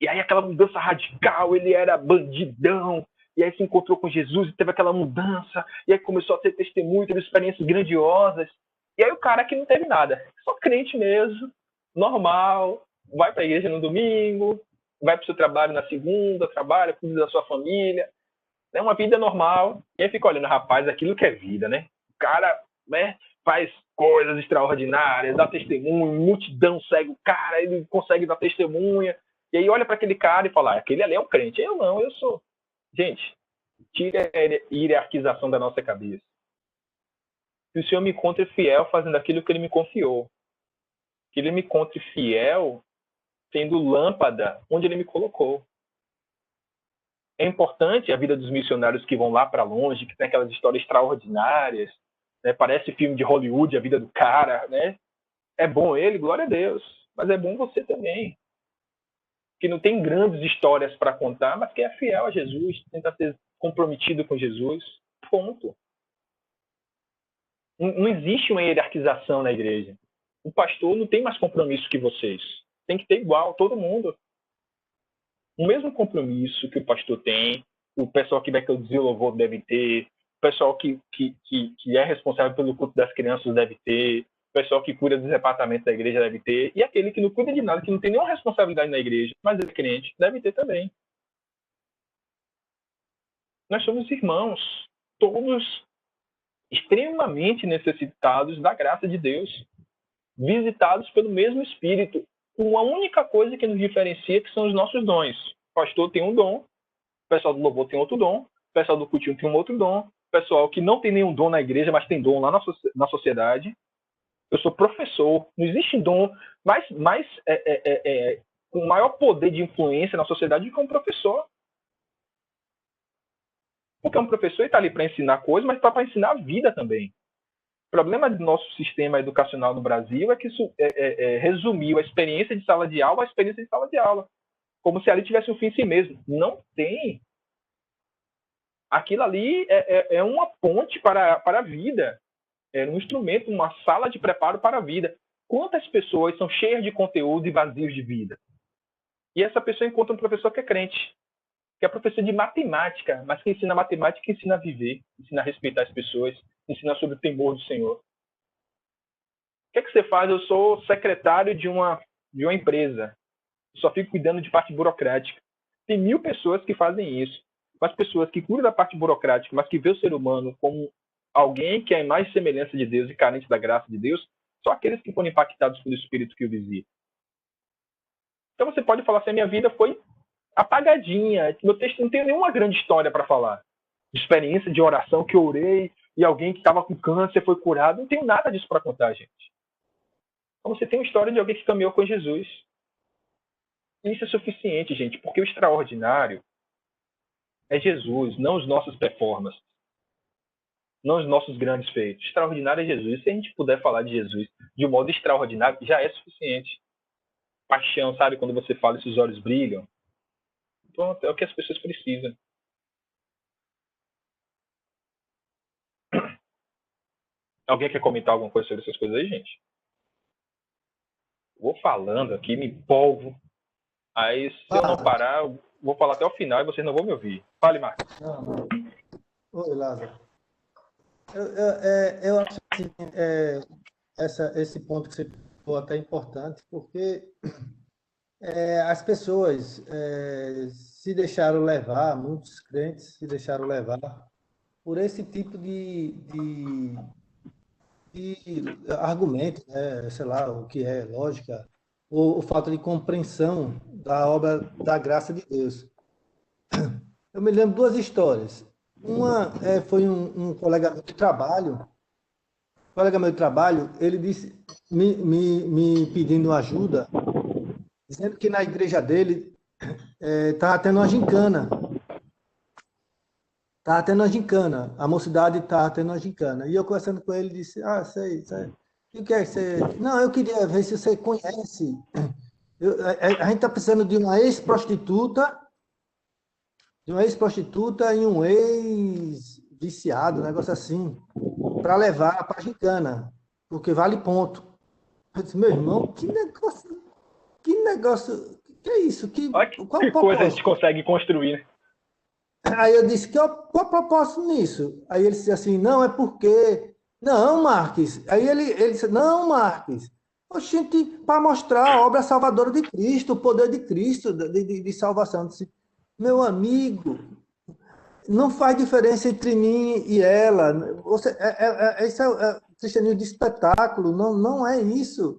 E aí aquela mudança radical, ele era bandidão, e aí se encontrou com Jesus e teve aquela mudança, e aí começou a ter testemunho, teve experiências grandiosas. E aí o cara que não teve nada, só crente mesmo, normal, vai para a igreja no domingo, vai para o seu trabalho na segunda, trabalha, cuida da sua família, é uma vida normal. E aí fica olhando, rapaz, aquilo que é vida, né? O cara, né, faz coisas extraordinárias, dá testemunho, multidão segue o cara, ele consegue dar testemunha. E aí olha para aquele cara e fala, aquele ali é um crente. Eu não, eu sou. Gente, tira a hierarquização da nossa cabeça. Que o Senhor me encontre fiel fazendo aquilo que Ele me confiou. Que Ele me encontre fiel sendo lâmpada onde Ele me colocou. É importante a vida dos missionários que vão lá para longe, que tem aquelas histórias extraordinárias, né? Parece filme de Hollywood, a vida do cara, né? É bom ele, glória a Deus. Mas é bom você também. Que não tem grandes histórias para contar, mas que é fiel a Jesus, tenta ser comprometido com Jesus. Ponto. Não existe uma hierarquização na igreja. O pastor não tem mais compromisso que vocês. Tem que ter igual, todo mundo. O mesmo compromisso que o pastor tem, o pessoal que vai conduzir o louvor deve ter, o pessoal que é responsável pelo culto das crianças deve ter, o pessoal que cuida dos departamentos da igreja deve ter, e aquele que não cuida de nada, que não tem nenhuma responsabilidade na igreja, mas é crente, deve ter também. Nós somos irmãos, todos extremamente necessitados da graça de Deus, visitados pelo mesmo Espírito, com a única coisa que nos diferencia, que são os nossos dons. O pastor tem um dom, o pessoal do louvor tem outro dom, o pessoal do cultinho tem um outro dom, o pessoal que não tem nenhum dom na igreja, mas tem dom lá na sociedade. Eu sou professor, não existe dom com maior poder de influência na sociedade do que um professor. Porque um professor está ali para ensinar coisas, mas está para ensinar a vida também. O problema do nosso sistema educacional no Brasil é que isso resumiu a experiência de sala de aula à experiência de sala de aula. Como se ali tivesse um fim em si mesmo. Não tem. Aquilo ali é uma ponte para a vida. É um instrumento, uma sala de preparo para a vida. Quantas pessoas são cheias de conteúdo e vazios de vida? E essa pessoa encontra um professor que é crente, que é professor de matemática, mas que ensina matemática e ensina a viver, ensina a respeitar as pessoas, ensina sobre o temor do Senhor. O que é que você faz? Eu sou secretário de uma empresa. Eu só fico cuidando de parte burocrática. Tem 1000 pessoas que fazem isso. Mas pessoas que cuidam da parte burocrática, mas que vê o ser humano como alguém que é a imagem e semelhança de Deus e carente da graça de Deus, são aqueles que foram impactados pelo Espírito que o visita. Então você pode falar assim, a minha vida foi apagadinha. Meu texto não tem nenhuma grande história para falar. De experiência de oração que eu orei e alguém que estava com câncer foi curado. Não tenho nada disso para contar, gente. Então você tem uma história de alguém que caminhou com Jesus. E isso é suficiente, gente, porque o extraordinário é Jesus, não os nossos performances. Não os nossos grandes feitos. O extraordinário é Jesus. Se a gente puder falar de Jesus de um modo extraordinário, já é suficiente. Paixão, sabe? Quando você fala e seus olhos brilham. Então, é o que as pessoas precisam. Alguém quer comentar alguma coisa sobre essas coisas aí, gente? Vou falando aqui, me empolgo. Aí, se eu não parar, eu vou falar até o final e vocês não vão me ouvir. Fale, Marcos. Não. Oi, Lázaro. Eu acho que esse ponto que você falou até importante, porque as pessoas se deixaram levar, muitos crentes se deixaram levar por esse tipo de argumento, né? Sei lá, o que é lógica, ou falta de compreensão da obra da graça de Deus. Eu me lembro 2 histórias. Uma foi um colega de trabalho colega meu de trabalho, ele disse, me pedindo ajuda, dizendo que na igreja dele estava tendo uma gincana. Estava tendo uma gincana. A mocidade estava tendo uma gincana. E eu conversando com ele, disse, sei. E o que é que você... Não, eu queria ver se você conhece. A gente está precisando de uma ex-prostituta e um ex-viciado, um negócio assim, para levar para a gincana, porque vale ponto. Eu disse, meu irmão, que negócio, que é isso? Olha Qual que o coisa a propósito? gente consegue construir, né? Aí eu disse, qual o propósito nisso? Aí ele disse assim, não, é porque... Não, Marques. Aí ele disse, não, Marques. Oxente, para mostrar a obra salvadora de Cristo, o poder de Cristo, de salvação. Eu disse, meu amigo, não faz diferença entre mim e ela. Isso é cristianismo de espetáculo, não é isso.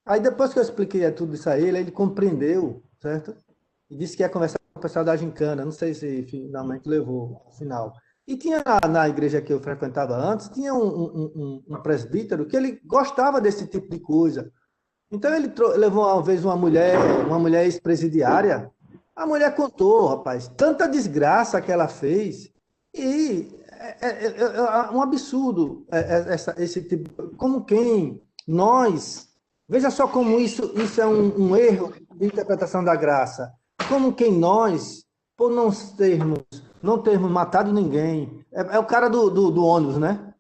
Aí depois que eu expliquei tudo isso a ele compreendeu, certo? E disse que ia conversar com o pessoal da gincana, não sei se finalmente levou ao final. E tinha na igreja que eu frequentava antes, tinha um presbítero que ele gostava desse tipo de coisa. Então ele levou uma vez uma mulher ex-presidiária. A mulher contou, rapaz, tanta desgraça que ela fez. E é um absurdo esse tipo. Como quem nós. Veja só como isso é um erro de interpretação da graça. Como quem nós, por não termos matado ninguém. É o cara do ônibus, né?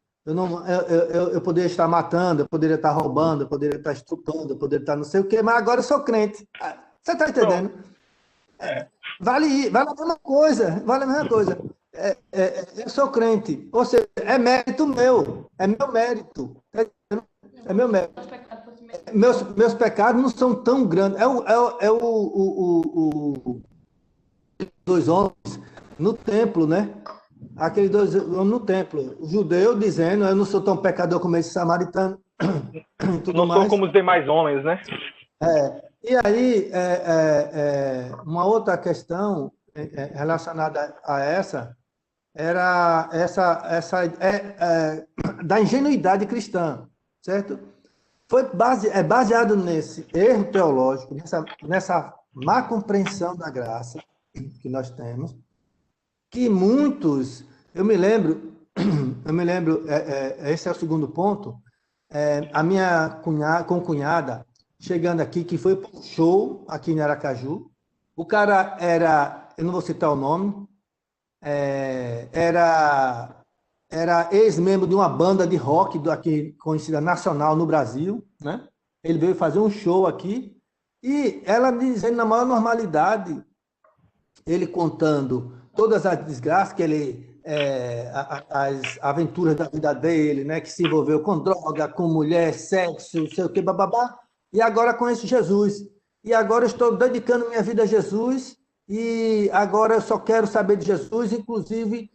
Eu poderia estar matando, eu poderia estar roubando, eu poderia estar estuprando, eu poderia estar não sei o quê, mas agora eu sou crente. Você está entendendo? Vale a mesma coisa, eu sou crente, ou seja, é mérito meu, é meu mérito. É meu mérito. Meus pecados não são tão grandes. Dois homens no templo, né? Aqueles dois homens no templo. O judeu dizendo, eu não sou tão pecador como esse samaritano. Tudo não mais. sou como os demais homens, né? E aí, uma outra questão relacionada a essa era da ingenuidade cristã, certo? É baseado nesse erro teológico, nessa má compreensão da graça que nós temos, que muitos, eu me lembro, esse é o segundo ponto, a minha concunhada, chegando aqui, que foi para um show aqui em Aracaju, o cara eu não vou citar o nome, era ex-membro de uma banda de rock aqui, conhecida nacional no Brasil, né? Ele veio fazer um show aqui e ela dizendo na maior normalidade, ele contando todas as desgraças que as aventuras da vida dele, né? Que se envolveu com droga, com mulher, sexo, não sei o que, bababá. E agora conheço Jesus. E agora eu estou dedicando minha vida a Jesus e agora eu só quero saber de Jesus, inclusive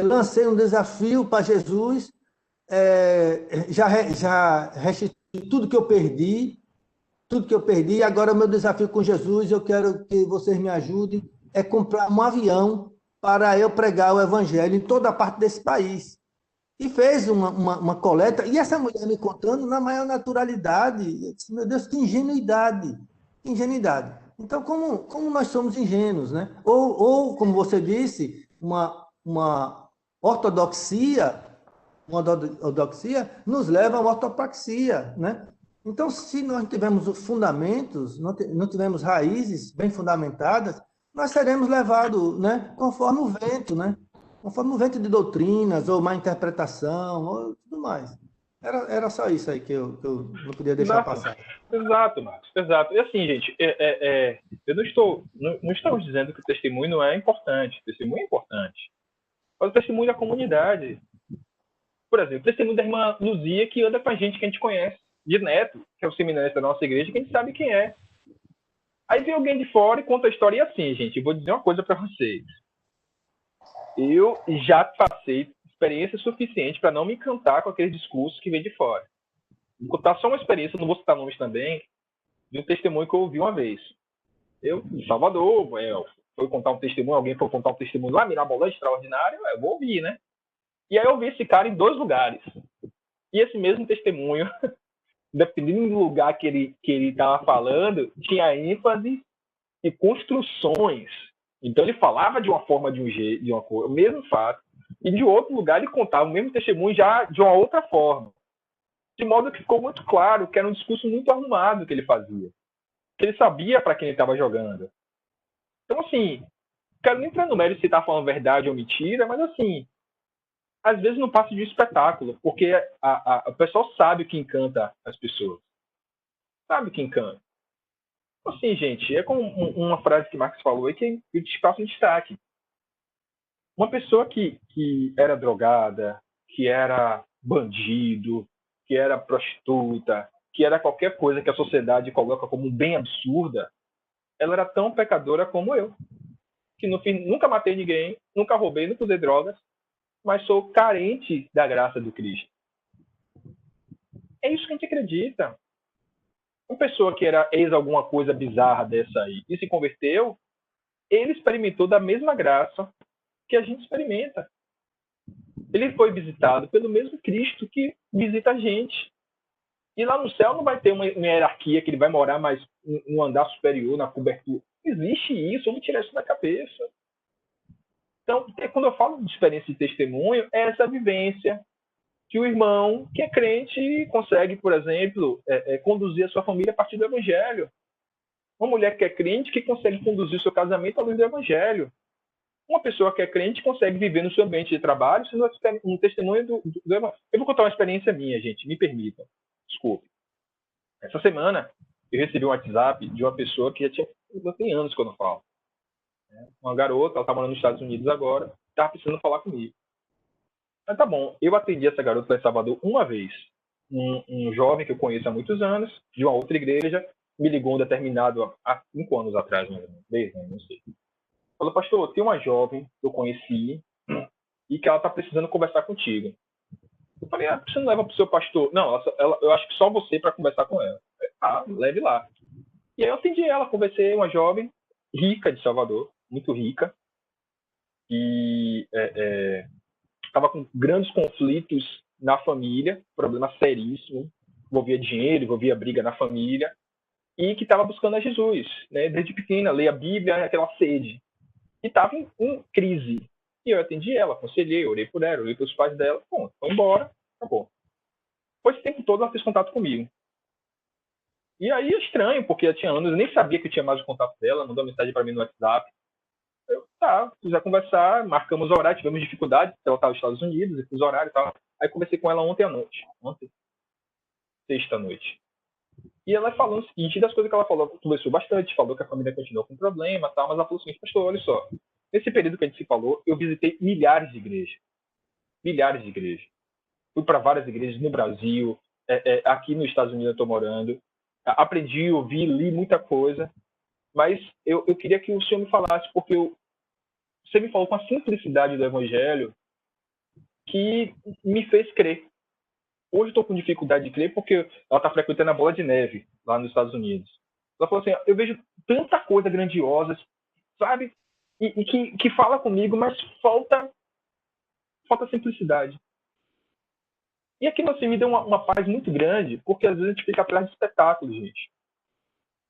lancei um desafio para Jesus, já restituí tudo que eu perdi, e agora o meu desafio com Jesus, eu quero que vocês me ajudem, é comprar um avião para eu pregar o evangelho em toda a parte desse país. E fez uma coleta, e essa mulher me contando na maior naturalidade. Eu disse, meu Deus, que ingenuidade. Então, como nós somos ingênuos, né? Ou como você disse, uma ortodoxia nos leva a uma ortopraxia, né? Então, se nós tivermos os fundamentos, não tivermos raízes bem fundamentadas, nós seremos levados, né, conforme o vento, né? Conforme o vento de doutrinas, ou má interpretação, ou tudo mais. Era só isso aí que eu não podia deixar passar. Exato, Marcos, exato. E assim, gente, eu não estamos dizendo que o testemunho não é importante. O testemunho é importante. Mas o testemunho da comunidade. Por exemplo, o testemunho da irmã Luzia, que anda com a gente, que a gente conhece, de Neto, que é o seminarista da nossa igreja, que a gente sabe quem é. Aí vem alguém de fora e conta a história, e assim, gente, eu vou dizer uma coisa para vocês. Eu já passei experiência suficiente para não me encantar com aqueles discursos que vêm de fora. Vou contar só uma experiência, não vou citar nomes também, de um testemunho que eu ouvi uma vez. Eu, em Salvador, foi contar um testemunho, alguém foi contar um testemunho lá, mirabolante, extraordinário, eu vou ouvir, né? E aí eu vi esse cara em 2 lugares. E esse mesmo testemunho, dependendo do lugar que ele estava falando, tinha ênfase e construções. Então ele falava de uma forma, de um jeito, de uma cor, o mesmo fato, e de outro lugar ele contava o mesmo testemunho já de uma outra forma. De modo que ficou muito claro que era um discurso muito arrumado que ele fazia. Que ele sabia para quem ele estava jogando. Então, assim, não quero nem entrar no mérito se está falando verdade ou mentira, mas, assim, às vezes não passa de um espetáculo, porque o pessoal sabe o que encanta as pessoas. Sabe o que encanta. Então, assim, gente, é como uma frase que Marx falou aí que eu te passo um destaque. Uma pessoa que era drogada, que era bandido, que era prostituta, que era qualquer coisa que a sociedade coloca como bem absurda, ela era tão pecadora como eu. Que no fim nunca matei ninguém, nunca roubei, nunca usei drogas, mas sou carente da graça do Cristo. É isso que a gente acredita. Uma pessoa que era ex alguma coisa bizarra dessa aí e se converteu, ele experimentou da mesma graça que a gente experimenta. Ele foi visitado pelo mesmo Cristo que visita a gente. E lá no céu não vai ter uma hierarquia que ele vai morar mais no andar superior, na cobertura. Existe isso, vamos tirar isso da cabeça. Então, quando eu falo de experiência e testemunho, é essa vivência que o irmão que é crente consegue, por exemplo, conduzir a sua família a partir do Evangelho. Uma mulher que é crente que consegue conduzir o seu casamento à luz do Evangelho. Uma pessoa que é crente consegue viver no seu ambiente de trabalho sendo um testemunho do Evangelho. Eu vou contar uma experiência minha, gente, me permitam. Desculpe. Essa semana, eu recebi um WhatsApp de uma pessoa que já tem anos que eu não falo. Uma garota, ela está morando nos Estados Unidos agora, estava precisando falar comigo. Mas tá bom, eu atendi essa garota lá em Salvador uma vez. Um jovem que eu conheço há muitos anos, de uma outra igreja, me ligou um determinado, há 5 anos atrás, não sei. Falou, pastor, tem uma jovem que eu conheci e que ela está precisando conversar contigo. Eu falei, você não leva para o seu pastor? Não, eu acho que só você para conversar com ela. Leve lá. E aí eu atendi ela, conversei, uma jovem rica de Salvador, muito rica, e estava com grandes conflitos na família, problema seríssimo, envolvia dinheiro, envolvia briga na família, e que estava buscando a Jesus, né? Desde pequena, lia a Bíblia, aquela sede. E estava em crise. E eu atendi ela, aconselhei, orei por ela, orei pelos pais dela, bom, foi embora, acabou. Depois esse tempo todo ela fez contato comigo. E aí é estranho, porque eu tinha anos, eu nem sabia que eu tinha mais o contato dela, mandou mensagem para mim no WhatsApp. Eu, quiser conversar, marcamos horário, tivemos dificuldade, ela estava nos Estados Unidos, eu fiz horário e tal. Aí conversei com ela ontem à noite, sexta-noite. E ela falou o seguinte, das coisas que ela falou, conversou bastante, falou que a família continuou com problema e tal, mas ela falou o seguinte, pastor, olha só, nesse período que a gente se falou, eu visitei milhares de igrejas. Milhares de igrejas. Fui para várias igrejas no Brasil, aqui nos Estados Unidos eu estou morando. Aprendi, ouvi, li muita coisa, mas eu queria que o senhor me falasse, porque você me falou com a simplicidade do Evangelho que me fez crer. Hoje estou com dificuldade de crer porque ela está frequentando a Bola de Neve lá nos Estados Unidos. Ela falou assim, eu vejo tanta coisa grandiosa, sabe? E que fala comigo, mas falta simplicidade. E aqui você me deu uma paz muito grande, porque às vezes a gente fica atrás de espetáculos, gente.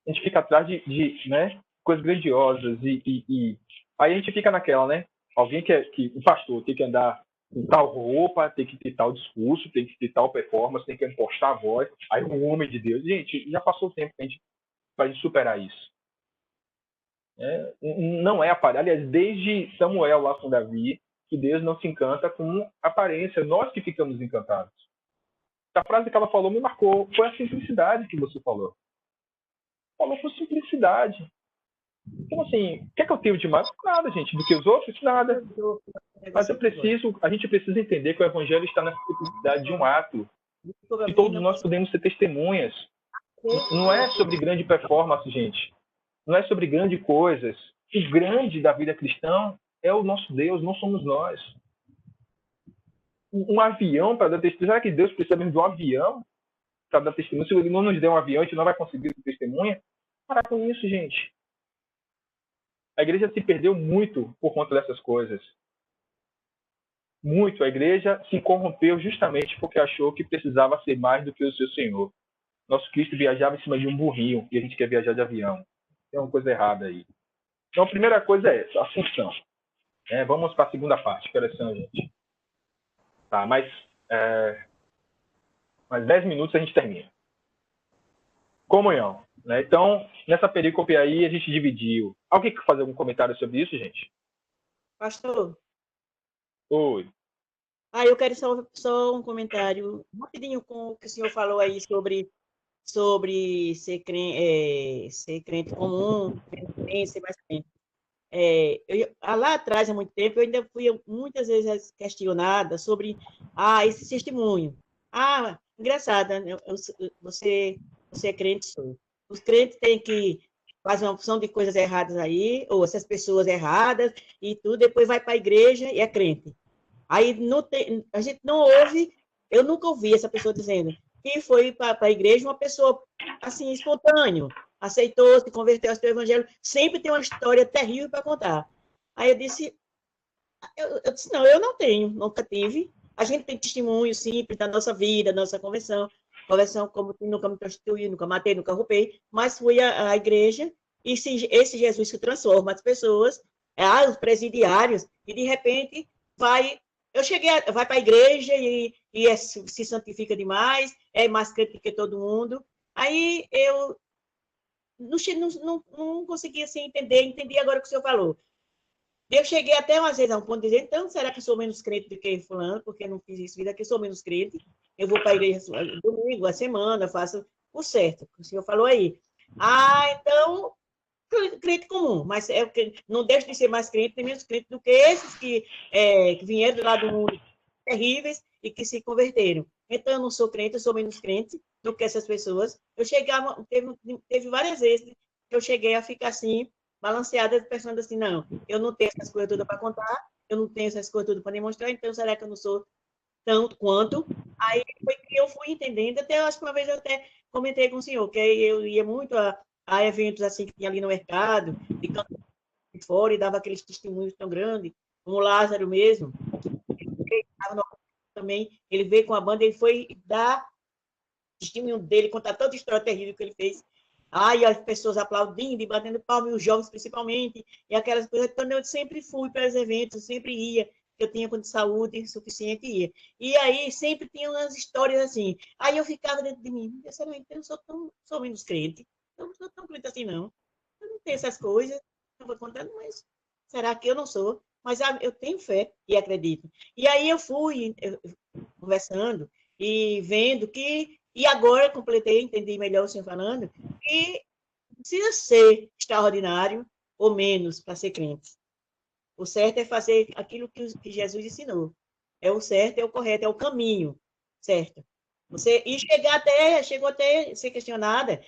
A gente fica atrás de né, coisas grandiosas e aí a gente fica naquela, né? Alguém que o pastor tem que andar com tal roupa, tem que ter tal discurso, tem que ter tal performance, tem que impostar a voz. Aí um homem de Deus. Gente, já passou o tempo para a gente superar isso. Não é aparência. Aliás, desde Samuel lá com Davi, que Deus não se encanta com aparência. Nós que ficamos encantados. A frase que ela falou me marcou. Foi a simplicidade que você falou. Falou com simplicidade. Então, assim, o que é que eu tenho de mais? Nada, gente. Do que os outros? Nada. Mas a gente precisa entender que o Evangelho está na simplicidade de um ato. E todos nós podemos ser testemunhas. Não é sobre grande performance, gente. Não é sobre grandes coisas. O grande da vida cristã é o nosso Deus, não somos nós. Um avião para dar testemunho. Será que Deus precisa mesmo de um avião para dar testemunho? Se ele não nos der um avião, a gente não vai conseguir ter testemunha? Parar com isso, gente. A igreja se perdeu muito por conta dessas coisas. muito, a igreja se corrompeu justamente porque achou que precisava ser mais do que o seu Senhor. Nosso Cristo viajava em cima de um burrinho e a gente quer viajar de avião. Tem uma coisa errada aí. Então, a primeira coisa é essa, a assunção. Vamos para a segunda parte. Que horas são, gente? Tá, mais 10 minutos a gente termina. Comunhão. Né? Então, nessa perícope aí, a gente dividiu. Alguém quer fazer algum comentário sobre isso, gente? Pastor, Oi. eu quero só um comentário rapidinho com o que o senhor falou aí sobre ser crente comum, ser mais crente. Lá atrás, há muito tempo, eu ainda fui muitas vezes questionada sobre esse testemunho. Engraçado, né? Você é crente, sou. Os crentes têm que fazer uma opção de coisas erradas aí, ou essas pessoas erradas, e tudo, depois vai para a igreja e é crente. Aí a gente não ouve, eu nunca ouvi essa pessoa dizendo que foi para a igreja uma pessoa assim, espontâneo, aceitou, se converteu ao evangelho, sempre tem uma história terrível para contar. Aí eu disse, não, eu não tenho, nunca tive. A gente tem testemunho simples da nossa vida, da nossa conversão como nunca me prostituí, nunca matei, nunca roubei, mas fui à igreja, e esse Jesus que transforma as pessoas, os presidiários, e de repente vai para a igreja e se santifica demais, é mais crente que todo mundo. Aí eu não conseguia assim, entendi agora o que o senhor falou. Eu cheguei até umas vezes a um ponto de dizer, então, será que eu sou menos crente do que fulano, porque eu não fiz isso vida, que eu sou menos crente, eu vou para a igreja domingo, a semana, faço o certo, o senhor falou aí. Então, crente comum, mas não deixa de ser mais crente, nem menos crente do que esses que vieram lá do mundo terríveis e que se converteram. Então, eu não sou crente, eu sou menos crente do que essas pessoas. Eu chegava, teve várias vezes que eu cheguei a ficar assim, balanceada, pensando assim, não, eu não tenho essas coisas todas para contar, eu não tenho essas coisas todas para demonstrar, então será que eu não sou tanto quanto? Aí foi que eu fui entendendo, até acho que uma vez eu até comentei com o senhor, que eu ia muito a eventos assim que tinha ali no mercado, e cantava de fora e dava aqueles testemunhos tão grandes, como o Lázaro mesmo, também, ele veio com a banda, ele foi dar testemunho dele, contar toda a história terrível que ele fez. E as pessoas aplaudindo e batendo palma, e os jovens principalmente, e aquelas coisas. Então, eu sempre fui para os eventos, eu sempre ia, eu tinha condição de saúde suficiente e ia. E aí, sempre tinha umas histórias assim. Aí eu ficava dentro de mim, eu não sou menos crente, eu não sou tão crente assim, não. Eu não tenho essas coisas, não vou contando, mas será que eu não sou? Mas eu tenho fé e acredito. E aí eu fui conversando e vendo que, e agora completei, entendi melhor o senhor falando, que precisa ser extraordinário ou menos para ser crente. O certo é fazer aquilo que Jesus ensinou. É o certo, é o correto, é o caminho certo. Chegou até a ser questionada,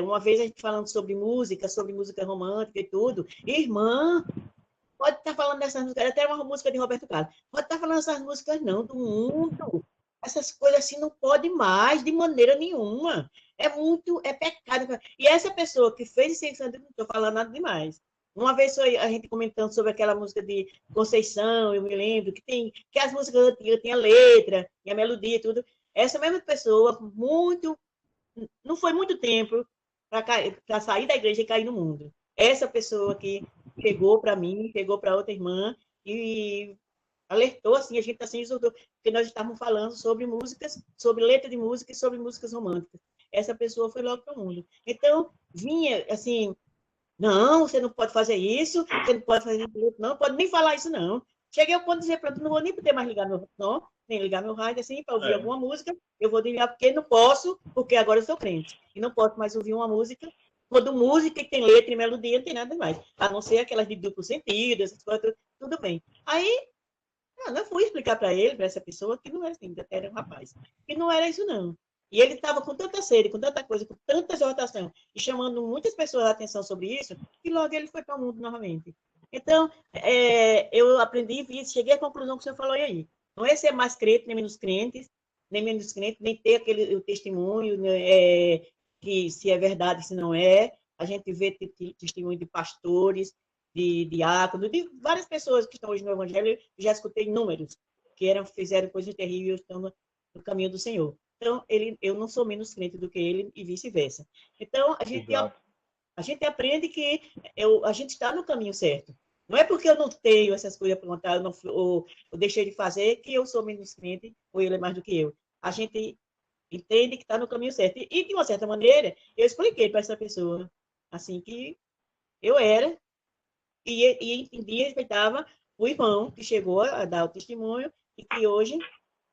uma vez a gente falando sobre música romântica e tudo, irmã, pode estar falando dessas músicas, até uma música de Roberto Carlos, pode estar falando dessas músicas não, do mundo, essas coisas assim não pode mais, de maneira nenhuma, é pecado, e essa pessoa que fez esse santo, não estou falando nada demais, uma vez a gente comentando sobre aquela música de Conceição, eu me lembro, que as músicas antigas tinham letra, e a melodia e tudo, essa mesma pessoa, não foi muito tempo para sair da igreja e cair no mundo. Essa pessoa que chegou para mim, chegou para outra irmã e alertou, assim, a gente assim, porque nós estávamos falando sobre músicas, sobre letra de música e sobre músicas românticas. Essa pessoa foi logo para o mundo. Então, vinha, assim, não, você não pode fazer isso, você não pode fazer isso, não pode nem falar isso, não. Cheguei ao ponto de dizer, pronto, não vou nem poder mais ligar meu som, nem ligar meu rádio, assim, para ouvir alguma música, eu vou desligar, porque não posso, porque agora eu sou crente, e não posso mais ouvir uma música, quando música que tem letra e melodia, não tem nada mais, a não ser aquelas de duplo sentido, essas coisas, tudo bem. Aí, eu fui explicar para ele, para essa pessoa, que não era assim, até era um rapaz, que não era isso, não. E ele estava com tanta sede, com tanta coisa, com tanta exortação, e chamando muitas pessoas a atenção sobre isso, que logo ele foi para o mundo novamente. Então, eu aprendi e cheguei à conclusão que o senhor falou aí. Não é ser mais crente, nem menos crente, nem ter o testemunho, que se é verdade, se não é. A gente vê testemunho de pastores de diácono, de várias pessoas que estão hoje no Evangelho, já escutei números que fizeram coisas terríveis e estão no caminho do Senhor. Então, eu não sou menos crente do que ele e vice-versa. Então, Exato. a gente aprende que a gente está no caminho certo. Não é porque eu não tenho essas coisas prontas, ou deixei de fazer, que eu sou menos crente, ou ele é mais do que eu. A gente entende que está no caminho certo. E, de uma certa maneira, eu expliquei para essa pessoa, assim, que eu era, e entendia e respeitava o irmão que chegou a dar o testemunho, e que hoje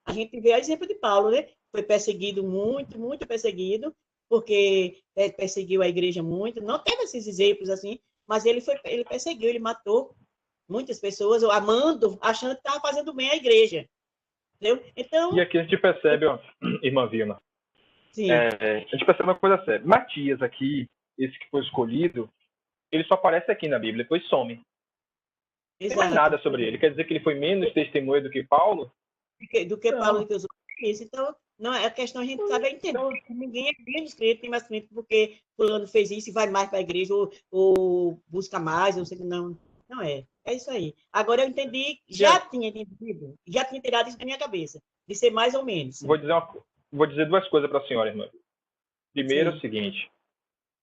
a gente vê o exemplo de Paulo, né? Foi perseguido muito, muito perseguido, porque perseguiu a igreja muito. Não teve esses exemplos assim, mas ele perseguiu, ele matou muitas pessoas, amando, achando que estava fazendo bem à igreja. Entendeu? Então, E aqui a gente percebe, ó, irmã Vilma, sim, a gente percebe uma coisa séria. Matias aqui, esse que foi escolhido, ele só aparece aqui na Bíblia, depois some. Não tem mais exato. nada sobre ele. Quer dizer que ele foi menos testemunha do que Paulo? Do que Não. Paulo e que os outros. Então, não, a questão a gente sabe entender que ninguém é menos crente, tem mais crente porque fulano fez isso e vai mais para a igreja, ou busca mais, ou sei que não. Não é. É isso aí. Agora eu entendi, já tinha entendido, já tinha tirado isso da minha cabeça, de ser mais ou menos. Vou dizer duas coisas para a senhora, irmã. Primeiro é Sim. o seguinte,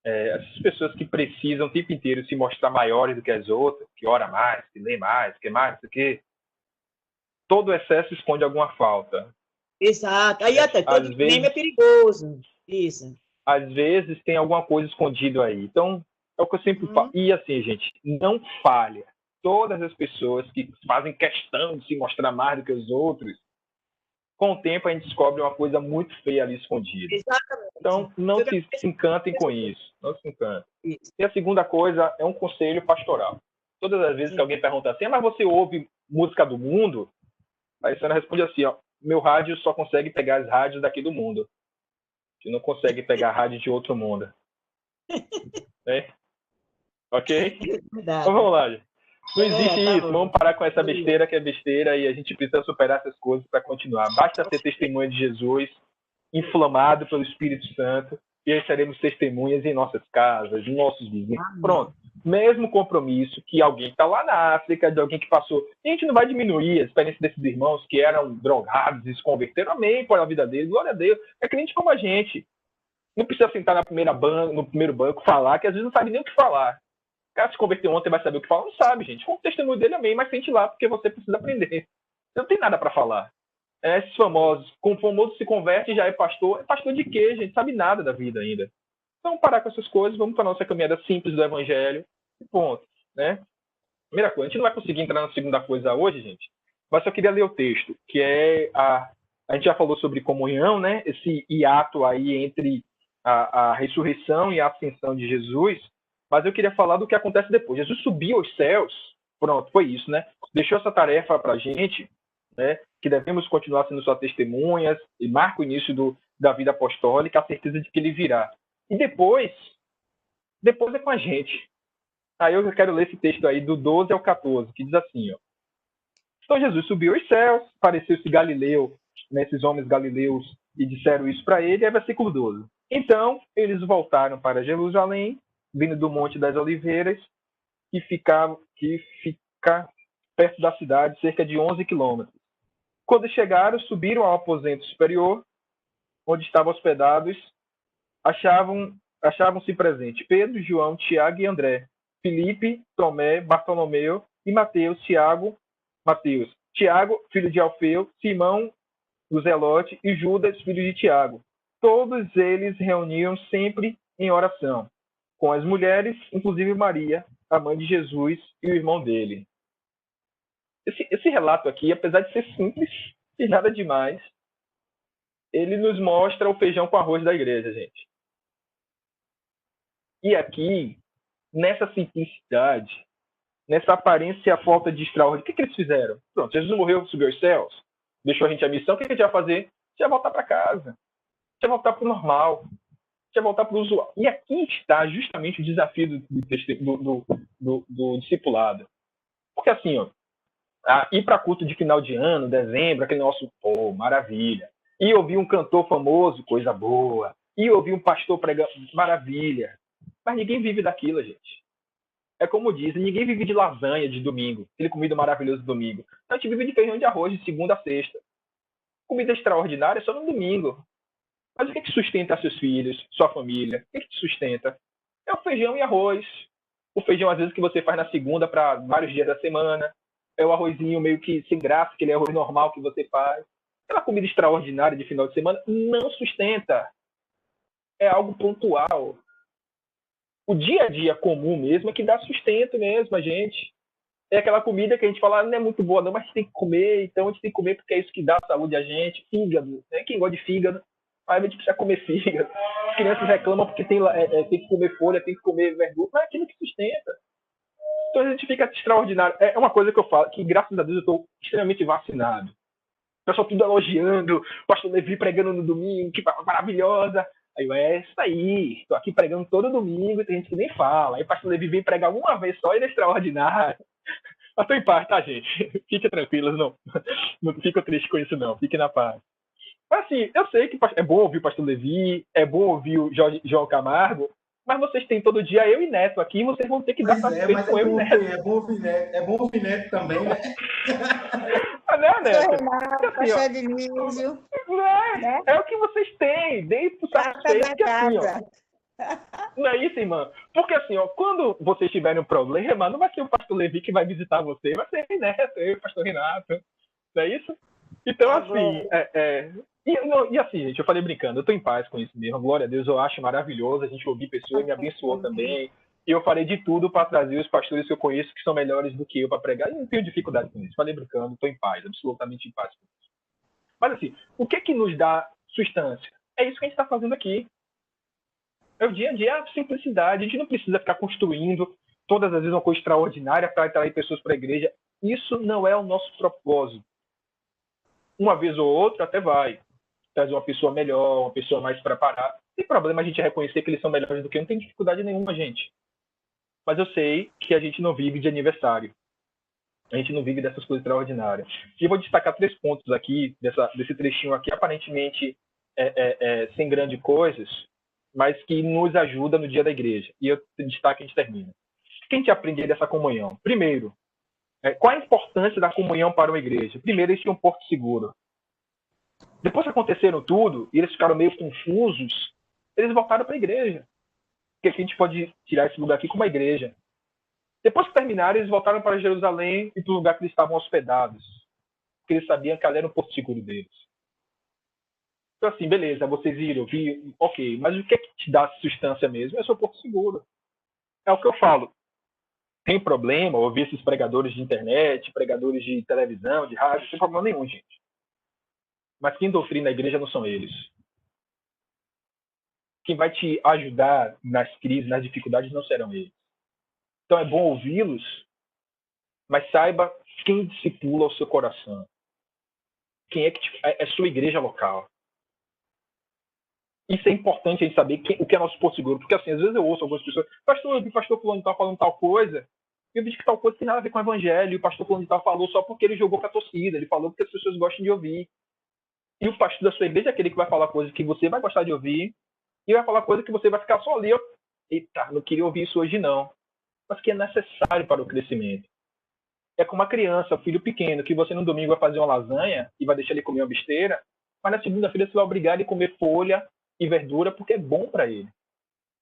essas pessoas que precisam o tempo inteiro se mostrar maiores do que as outras, que ora mais, que lê mais, que mais, que todo excesso esconde alguma falta. Exato. Aí até, todo Às vezes, é perigoso. Isso. às vezes tem alguma coisa escondida aí. Então, é o que eu sempre falo. E assim, gente, não falha. Todas as pessoas que fazem questão de se mostrar mais do que os outros, com o tempo a gente descobre uma coisa muito feia ali escondida. Exatamente. Então, não se encantem com isso. Não se encantem. Isso. E a segunda coisa é um conselho pastoral. Todas as vezes que alguém pergunta assim, mas você ouve música do mundo? Aí a senhora responde assim, ó, meu rádio só consegue pegar as rádios daqui do mundo. A gente não consegue pegar a rádio de outro mundo. Ok? Verdade. Então vamos lá, gente. Não existe tá isso. bom. Vamos parar com essa besteira que é besteira e a gente precisa superar essas coisas para continuar. Basta ser testemunha de Jesus, inflamado pelo Espírito Santo, e aí seremos testemunhas em nossas casas, em nossos vizinhos. Pronto. Mesmo compromisso que alguém está lá na África, de alguém que passou. A gente não vai diminuir a experiência desses irmãos que eram drogados e se converteram. Amém por a vida deles. Glória a Deus. É crente como a gente. Não precisa sentar no primeiro banco, falar, que às vezes não sabe nem o que falar. O cara se converteu ontem, vai saber o que falar? Não sabe, gente. Com o testemunho dele, amém, mas sente lá, porque você precisa aprender. Você não tem nada para falar. Esses famosos, com o famoso se converte e já é pastor de quê, gente? Sabe nada da vida ainda. Então, vamos parar com essas coisas, vamos para a nossa caminhada simples do Evangelho, e ponto. Né? Primeira coisa, a gente não vai conseguir entrar na segunda coisa hoje, gente, mas só queria ler o texto, que é a gente já falou sobre comunhão, né? Esse hiato aí entre a ressurreição e a ascensão de Jesus, mas eu queria falar do que acontece depois. Jesus subiu aos céus, pronto, foi isso, né? Deixou essa tarefa para a gente, né? Que devemos continuar sendo suas testemunhas, e marca o início da vida apostólica, a certeza de que ele virá. E depois é com a gente. Aí eu quero ler esse texto aí do 12 ao 14, que diz assim, ó. Então Jesus subiu aos céus, pareceu-se Galileu, nesses homens galileus, e disseram isso para ele, é versículo 12. Então, eles voltaram para Jerusalém, vindo do Monte das Oliveiras, que fica perto da cidade, cerca de 11 quilômetros. Quando chegaram, subiram ao aposento superior, onde estavam hospedados, achavam-se presentes Pedro, João, Tiago e André, Filipe, Tomé, Bartolomeu e Mateus, Tiago, filho de Alfeu, Simão, o Zelote e Judas, filho de Tiago. Todos eles reuniam sempre em oração, com as mulheres, inclusive Maria, a mãe de Jesus e o irmão dele. Esse relato aqui, apesar de ser simples e nada demais, ele nos mostra o feijão com arroz da igreja, gente. E aqui, nessa simplicidade, nessa aparência falta de extraordinário, o que eles fizeram? Pronto, Jesus morreu, subiu aos céus, deixou a gente a missão, o que a gente vai fazer? A gente vai voltar para casa. A gente vai voltar para o normal. A gente vai voltar para o usual. E aqui está justamente o desafio do discipulado. Porque assim, ó, ir para culto de final de ano, dezembro, aquele nosso, maravilha. E ouvir um cantor famoso, coisa boa. E ouvir um pastor pregando, maravilha. Mas ninguém vive daquilo, gente. É como dizem, ninguém vive de lasanha de domingo, aquele comida maravilhoso de domingo. A gente vive de feijão de arroz de segunda a sexta. Comida extraordinária só no domingo. Mas o que sustenta seus filhos, sua família? O que te sustenta? É o feijão e arroz. O feijão, às vezes, que você faz na segunda para vários dias da semana. É o arrozinho meio que sem graça, aquele arroz normal que você faz. Aquela comida extraordinária de final de semana não sustenta. É algo pontual. O dia a dia comum mesmo é que dá sustento mesmo a gente. É aquela comida que a gente fala, não é muito boa não, mas a gente tem que comer, então a gente tem que comer porque é isso que dá saúde a gente. Fígado, né? Quem gosta de fígado, a gente precisa comer fígado. As crianças reclamam porque tem que comer folha, tem que comer verdura, mas é aquilo que sustenta. Então a gente fica extraordinário. É uma coisa que eu falo, que graças a Deus eu estou extremamente vacinado. O pessoal tudo elogiando, o pastor Levi pregando no domingo, que maravilhosa. Aí eu, é isso aí, estou aqui pregando todo domingo, tem gente que nem fala. Aí o pastor Levi vem pregar uma vez só e ele é extraordinário. Mas estou em paz, tá, gente? Fiquem tranquilos, não fico triste com isso, não. Fiquem na paz. Mas assim, eu sei que é bom ouvir o pastor Levi, é bom ouvir o João Camargo, mas vocês têm todo dia eu e Neto aqui, vocês vão ter que dar satisfeito com eu e Neto. É bom ouvir Neto também, né? Né, Neto? Pastor Ednísio. É o que vocês têm, deem pro satisfeito, que assim, ó. Não é isso, irmã? Porque assim, ó, quando vocês tiverem um problema, não vai ser o pastor Levi que vai visitar você, vai ser o Neto, eu, o pastor Renato. Não é isso? Então, assim, e assim, gente, eu falei brincando, eu tô em paz com isso mesmo, glória a Deus, eu acho maravilhoso a gente ouvir pessoas, me abençoou também, e eu farei de tudo para trazer os pastores que eu conheço que são melhores do que eu para pregar, e não tenho dificuldade com isso, falei brincando, tô em paz, absolutamente em paz com isso. Mas assim, o que nos dá sustância? É isso que a gente está fazendo aqui. É o dia a dia, a simplicidade, a gente não precisa ficar construindo todas as vezes uma coisa extraordinária para atrair pessoas para a igreja, isso não é o nosso propósito. Uma vez ou outra até vai trazer uma pessoa melhor, uma pessoa mais preparada. Não tem problema a gente reconhecer que eles são melhores do que eu, não tem dificuldade nenhuma, gente. Mas eu sei que a gente não vive de aniversário. A gente não vive dessas coisas extraordinárias. E eu vou destacar 3 pontos aqui, desse trechinho aqui, aparentemente sem grandes coisas, mas que nos ajuda no dia da igreja. E eu destaco e a gente termina. O que a gente aprende dessa comunhão? Primeiro, qual a importância da comunhão para uma igreja? Primeiro, eles tinham um porto seguro. Depois que aconteceram tudo, e eles ficaram meio confusos, eles voltaram para a igreja. Porque aqui a gente pode tirar esse lugar aqui como uma igreja. Depois que terminaram, eles voltaram para Jerusalém e para o lugar que eles estavam hospedados. Porque eles sabiam que ali era o porto seguro deles. Então assim, beleza, vocês viram, ok, mas o que é que te dá sustância mesmo? É o seu porto seguro. É o que eu falo. Tem problema ouvir esses pregadores de internet, pregadores de televisão, de rádio, não tem problema nenhum, gente. Mas quem doutrina a igreja não são eles. Quem vai te ajudar nas crises, nas dificuldades, não serão eles. Então é bom ouvi-los, mas saiba quem discipula o seu coração. Quem é que é sua igreja local. Isso é importante a gente saber o que é nosso porto seguro. Porque assim, às vezes eu ouço algumas pessoas, pastor fulano está falando tal coisa, e eu vejo que tal coisa tem nada a ver com o evangelho, e o pastor fulano tal falou só porque ele jogou para a torcida, ele falou porque as pessoas gostam de ouvir. E o pastor da sua igreja é aquele que vai falar coisas que você vai gostar de ouvir, e vai falar coisas que você vai ficar só ali, ó. Eita, não queria ouvir isso hoje não. Mas que é necessário para o crescimento. É como uma criança, um filho pequeno, que você no domingo vai fazer uma lasanha e vai deixar ele comer uma besteira, mas na segunda-feira você vai obrigar ele a comer folha e verdura porque é bom para ele.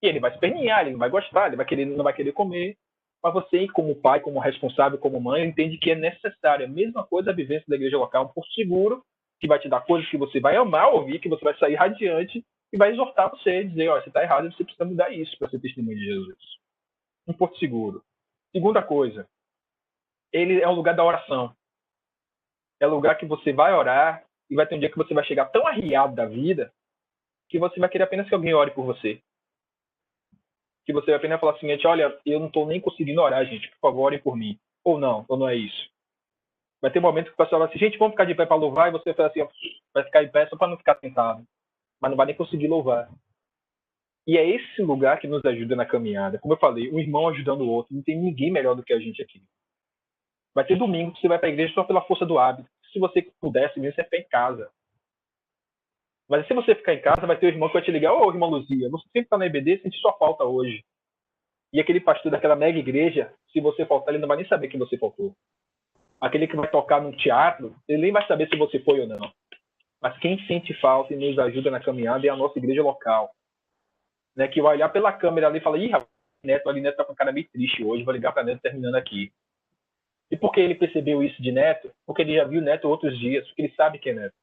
E ele vai espernear, ele não vai gostar, ele não vai querer comer. Mas você, como pai, como responsável, como mãe, entende que é necessário. A mesma coisa a vivência da igreja local, um porto seguro, que vai te dar coisas que você vai amar ouvir, que você vai sair radiante e vai exortar você, dizer, ó, você está errado, você precisa mudar isso para ser testemunho de Jesus. Um porto seguro. Segunda coisa, ele é um lugar da oração. É um lugar que você vai orar e vai ter um dia que você vai chegar tão arriado da vida que você vai querer apenas que alguém ore por você. Que você vai apenas falar assim, olha, eu não estou nem conseguindo orar, gente, por favor, orem por mim. Ou não é isso. Vai ter um momento que o pessoal vai assim, gente, vamos ficar de pé para louvar, e você vai assim, ó, vai ficar de pé só para não ficar sentado. Mas não vai nem conseguir louvar. E é esse lugar que nos ajuda na caminhada. Como eu falei, um irmão ajudando o outro. Não tem ninguém melhor do que a gente aqui. Vai ter domingo que você vai para a igreja só pela força do hábito. Se você pudesse mesmo, você ficar em casa. Mas se você ficar em casa, vai ter o irmão que vai te ligar, ô, irmão Luzia, você sempre está na EBD, sente sua falta hoje. E aquele pastor daquela mega igreja, se você faltar, ele não vai nem saber que você faltou. Aquele que vai tocar no teatro, ele nem vai saber se você foi ou não. Mas quem sente falta e nos ajuda na caminhada é a nossa igreja local. Né, que vai olhar pela câmera ali e fala, ih, rapaz, Neto tá com a cara meio triste hoje, vou ligar para Neto terminando aqui. E por que ele percebeu isso de Neto? Porque ele já viu Neto outros dias, porque ele sabe que é Neto.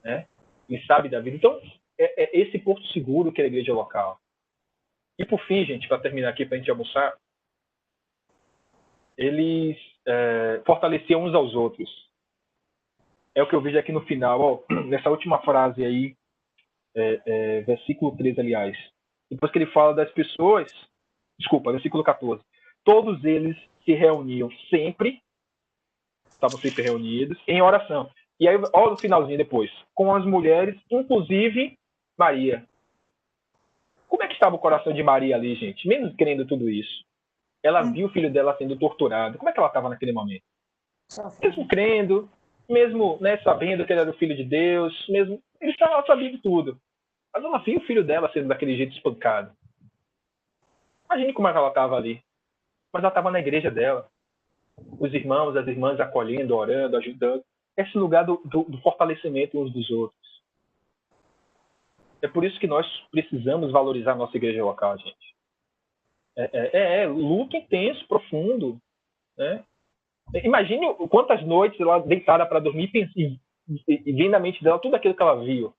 Né? Ele sabe da vida. Então, é esse porto seguro que é a igreja local. E por fim, gente, para terminar aqui, para a gente almoçar, eles fortaleciam uns aos outros. É o que eu vejo aqui no final, ó, nessa última frase aí, versículo 13, aliás. Depois que ele fala das pessoas, desculpa, versículo 14. Todos eles se reuniam sempre, estavam sempre reunidos, em oração. E aí, olha no finalzinho depois, com as mulheres, inclusive Maria. Como é que estava o coração de Maria ali, gente? Mesmo querendo tudo isso. Ela viu o filho dela sendo torturado. Como é que ela estava naquele momento? Mesmo crendo, mesmo, né, sabendo que ele era o filho de Deus, mesmo ele estava sabendo tudo. Mas ela viu o filho dela sendo daquele jeito espancado. Imagine como é que ela estava ali. Mas ela estava na igreja dela. Os irmãos, as irmãs acolhendo, orando, ajudando. Esse lugar do fortalecimento uns dos outros. É por isso que nós precisamos valorizar a nossa igreja local, gente. Luto intenso, profundo. Né? Imagine quantas noites ela deitada para dormir e vem na mente dela tudo aquilo que ela viu.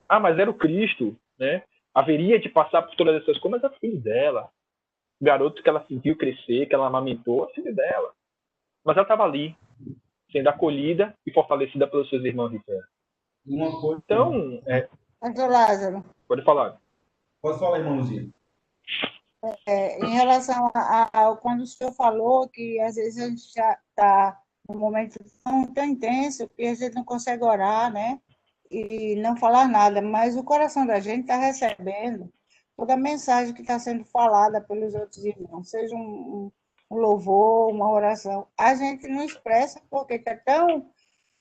Ah, mas era o Cristo, né? Haveria de passar por todas essas coisas, mas é filho dela. O garoto que ela viu crescer, que ela amamentou, é filho dela. Mas ela estava ali, sendo acolhida e fortalecida pelos seus irmãos de fé. Uma coisa. Então, Pastor Lázaro, pode falar. Pode falar, irmãozinho. em relação ao quando o senhor falou que às vezes a gente já está num momento tão intenso que a gente não consegue orar, né? E não falar nada, mas o coração da gente está recebendo toda a mensagem que está sendo falada pelos outros irmãos, seja um louvor, uma oração. A gente não expressa porque está tão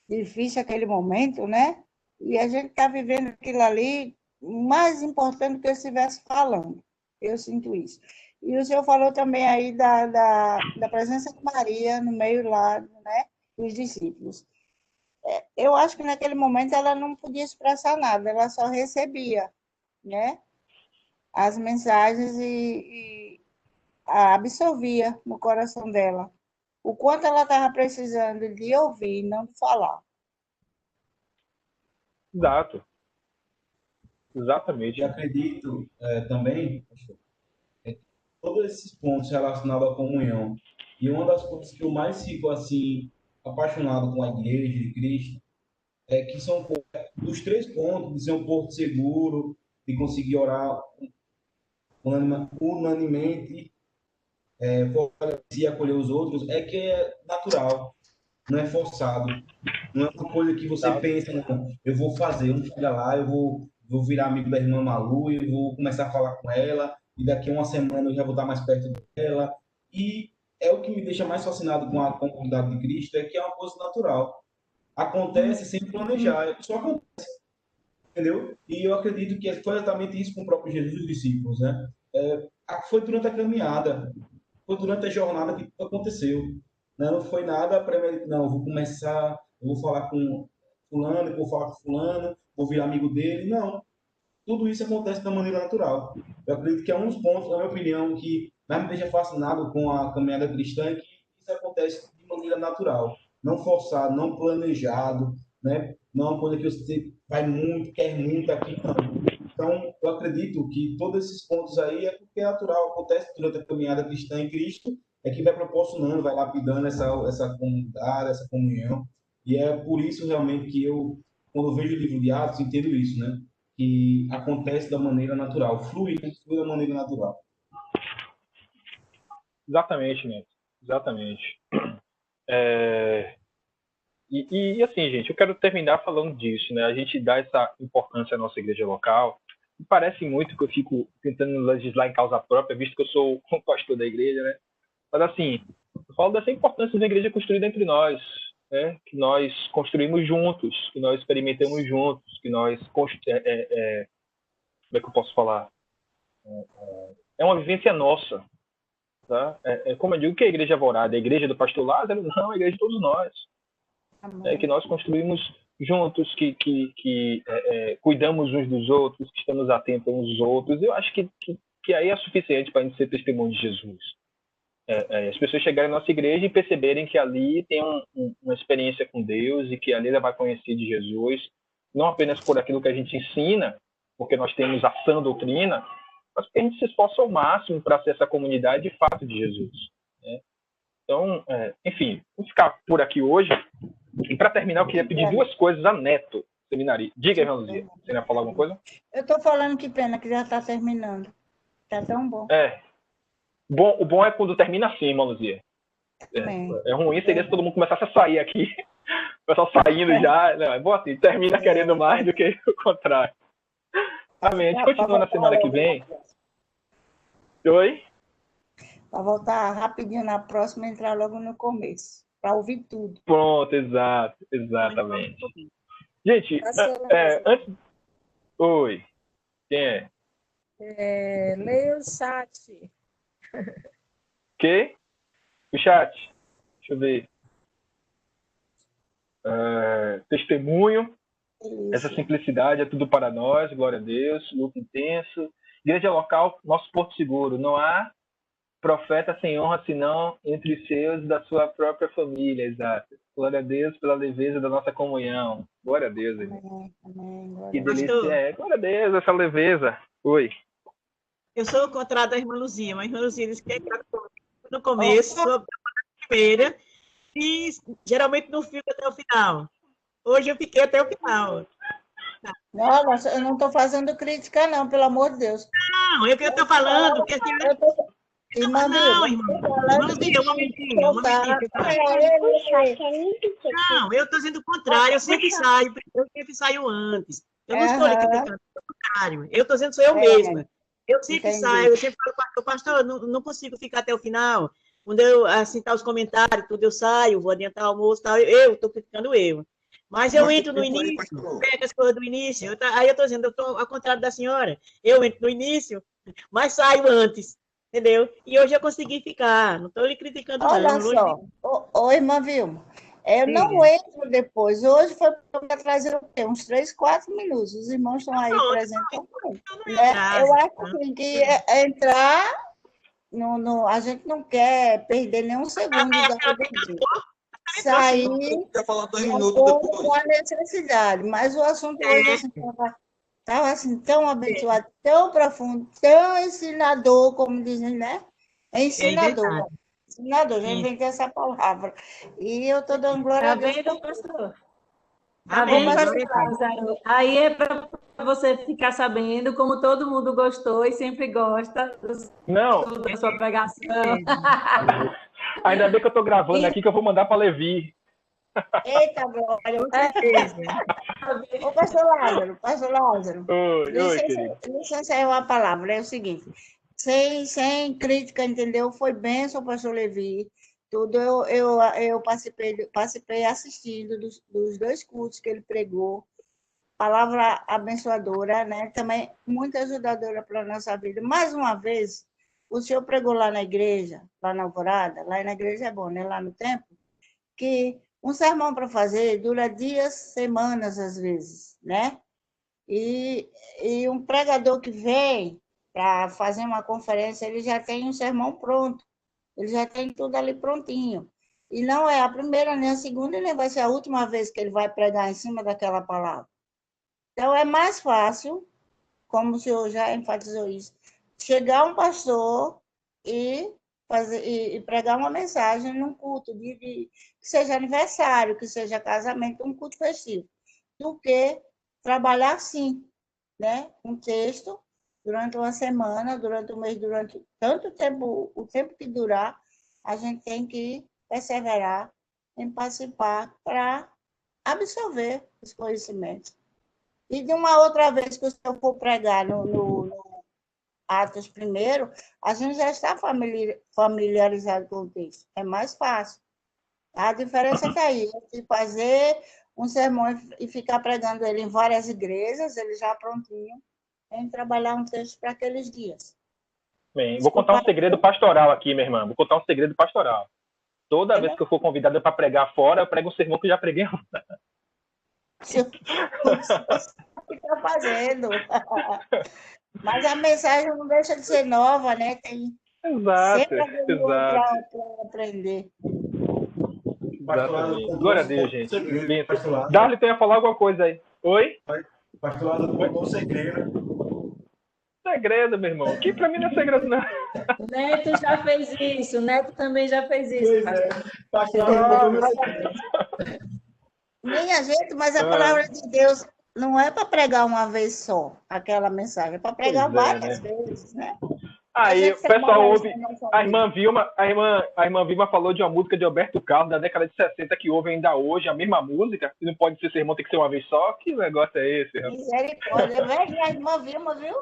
difícil aquele momento, né? E a gente está vivendo aquilo ali mais importante do que eu estivesse falando. Eu sinto isso. E o senhor falou também aí da presença de Maria no meio lá, né, dos discípulos. Eu acho que naquele momento ela não podia expressar nada, ela só recebia, né, as mensagens e absorvia no coração dela. O quanto ela estava precisando de ouvir, não de falar. Exato. E Exatamente. acredito também, todos esses pontos relacionados à comunhão. E uma das coisas que eu mais fico assim apaixonado com a igreja de Cristo é que são os três pontos de ser um porto seguro, de conseguir orar unanimemente, fortalecer e acolher os outros, é que é natural, não é forçado. Não é uma coisa que você pensa, não, eu vou fazer, eu vou chegar lá, vou virar amigo da irmã Malu, eu vou começar a falar com ela, e daqui a uma semana eu já vou estar mais perto dela. E é o que me deixa mais fascinado com a comunidade de Cristo, é que é uma coisa natural. Acontece sem planejar, só acontece, entendeu? E eu acredito que foi exatamente isso com o próprio Jesus e os discípulos, né? Foi durante a caminhada, foi durante a jornada que aconteceu. Né? Não foi nada premeditado, não, eu vou começar, eu vou falar com fulano, eu vou falar com fulano, vou virar amigo dele. Não, tudo isso acontece da maneira natural. Eu acredito que é um dos pontos, na minha opinião, que mais me deixa fascinado com a caminhada cristã, é que isso acontece de maneira natural, não forçado, não planejado, né? Não é uma coisa que você vai muito, quer muito aqui, não. Então, eu acredito que todos esses pontos aí é porque é natural, acontece durante a caminhada cristã em Cristo, é que vai proporcionando, vai lapidando essa comunidade, essa comunhão. E é por isso realmente que eu, quando eu vejo o livro de Atos, entendo isso, né? Que acontece da maneira natural, flui da maneira natural. Exatamente, Neto. Exatamente. E assim, gente, eu quero terminar falando disso, né? A gente dá essa importância à nossa igreja local. E parece muito que eu fico tentando legislar em causa própria, visto que eu sou um pastor da igreja, né? Mas assim, eu falo dessa importância da igreja construída entre nós, né? Que nós construímos juntos, que nós experimentamos juntos, que nós como é que eu posso falar? é uma vivência nossa. Tá? Como eu digo, que é a Igreja Alvorada? É a igreja do pastor Lázaro? Não, é a igreja de todos nós. É que nós construímos juntos, que cuidamos uns dos outros, que estamos atentos uns aos outros. Eu acho que aí é suficiente para a gente ser testemunho de Jesus. As pessoas chegarem na nossa igreja e perceberem que ali tem uma experiência com Deus e que ali ela vai conhecer de Jesus, não apenas por aquilo que a gente ensina, porque nós temos a sã doutrina, mas porque a gente se esforça ao máximo para ser essa comunidade de fato de Jesus. Né? Então, enfim, vou ficar por aqui hoje. E para terminar, eu queria pedir duas coisas a Neto, seminarista. Diga, irmã Luzia, você ia falar alguma coisa? Eu estou falando, que pena que já está terminando. Está tão bom. O bom é quando termina assim, irmã Luzia. É ruim seria se todo mundo começasse a sair aqui. O pessoal saindo já. Não, é bom assim, termina querendo mais do que o contrário. Amém. A gente continua na semana que vem. Oi? Para voltar rapidinho na próxima e entrar logo no começo. Para ouvir tudo. Pronto, exatamente. Gente, antes... Oi. Quem é? Leia o chat. Que? O chat. Deixa eu ver. Testemunho. Essa simplicidade é tudo para nós. Glória a Deus. Luta intenso. Igreja local, nosso porto seguro. Não há profeta sem honra, senão entre os seus da sua própria família. Exato. Glória a Deus pela leveza da nossa comunhão. Glória a Deus. Amém. Que delícia. Glória a Deus, essa leveza. Oi. Eu sou o contrário da irmã Luzia, mas a irmã Luzia disse que é no começo, sou a primeira, e geralmente não fico até o final. Hoje eu fiquei até o final. Não, eu não estou fazendo crítica, não, pelo amor de Deus. Não, é o que eu estou falando, porque assim... Irmã Não, um momentinho. Não, eu estou dizendo o contrário, eu sempre saio antes. Eu não estou lhe criticando, pelo contrário. Eu estou dizendo, sou eu mesma. Eu sempre saio, eu sempre falo, pastor, eu não consigo ficar até o final. Quando eu assintar os comentários, tudo eu saio, vou adiantar o almoço, tal, eu estou criticando eu. Mas eu entro no início, pego as coisas do início, aí eu estou dizendo, eu estou ao contrário da senhora, eu entro no início, mas saio antes. Entendeu? E hoje eu consegui ficar. Não estou lhe criticando, Olha não. só. Irmã Vilma, eu não entro depois. Hoje foi para trazer uns 3, 4 minutos. Os irmãos estão aí presentes. Eu acho assim, que entrar... a gente não quer perder nenhum segundo da vida. Sair com a necessidade. Mas o assunto hoje assim, estava assim, tão abençoado, tão profundo, tão ensinador, como dizem, né? Ensinador. Ensinador, já inventei essa palavra. E eu estou dando glória a Deus. Vendo, pastor? Lázaro. Aí é para você ficar sabendo como todo mundo gostou e sempre gosta da sua pregação. Ainda bem que eu estou gravando aqui, que eu vou mandar para Levi. Eita, glória, Ô, pastor Lázaro. Licença aí uma palavra, é o seguinte, sem crítica, entendeu? Foi bênção, pastor Levi, tudo, eu participei assistindo dos 2 cultos que ele pregou, palavra abençoadora, né? Também muito ajudadora para a nossa vida. Mais uma vez, o senhor pregou lá na igreja, lá na Alvorada, lá na igreja é bom, né? Lá no templo, que um sermão para fazer dura dias, semanas, às vezes, né? E um pregador que vem para fazer uma conferência, ele já tem um sermão pronto, ele já tem tudo ali prontinho. E não é a primeira, nem a segunda, nem vai ser a última vez que ele vai pregar em cima daquela palavra. Então, é mais fácil, como o senhor já enfatizou isso, chegar um pastor e pregar uma mensagem num culto, que seja aniversário, que seja casamento, um culto festivo, do que trabalhar assim, né? Um texto durante uma semana, durante um mês, durante tanto tempo, o tempo que durar, a gente tem que perseverar em participar para absorver os conhecimentos. E de uma outra vez que o senhor for pregar no Atos primeiro, a gente já está familiarizado com o texto. É mais fácil. A diferença é que aí, de fazer um sermão e ficar pregando ele em várias igrejas, ele já prontinho, em trabalhar um texto para aqueles dias. Bem, vou contar um segredo pastoral aqui, minha irmã. Vou contar um segredo pastoral. Toda vez que eu for convidada para pregar fora, eu prego um sermão que eu já preguei. Você está fazendo. Mas a mensagem não deixa de ser nova, né? Tem sempre alguém para aprender. Glória a Deus, gente. Darley, ia falar alguma coisa aí. Oi? Pastorado contou um segredo. Segredo, meu irmão. Que pra mim não é segredo, não. O Neto já fez isso. O Neto também já fez isso. Minha gente, mas a palavra de Deus não é para pregar uma vez só, aquela mensagem. É para pregar várias vezes, né? Aí o pessoal ouve. A irmã Vilma falou de uma música de Alberto Carlos, da década de 60, que ouve ainda hoje a mesma música. E não pode ser sermão, tem que ser uma vez só. Que negócio é esse? Misericórdia. É velha a irmã Vilma, viu?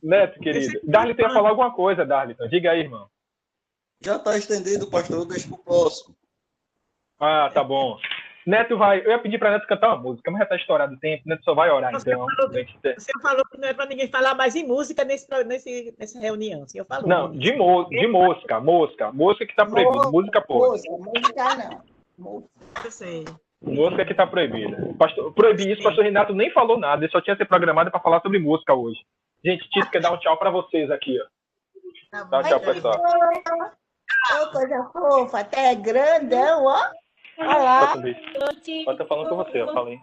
Neto, querido. Darley ia falar alguma coisa, Darley. Diga aí, irmão. Já está estendido, pastor. Deixa para o próximo. Ah, tá bom. Neto vai. Eu ia pedir para Neto cantar uma música, mas já está estourado o tempo. Neto só vai orar, então. Você falou que não é para ninguém falar mais em música nessa reunião. Eu falo não, de mosca. Mosca que está proibida. Música pode. Música não. Eu sei. Música que está proibida. Proibir isso, o pastor Renato nem falou nada. Ele só tinha sido programado para falar sobre música hoje. Gente, Tito quer dar um tchau para vocês aqui, ó. Dá um tchau, pessoal. Coisa fofa, até grandão, ó. Olha lá. Eu tô falando com você, eu falei.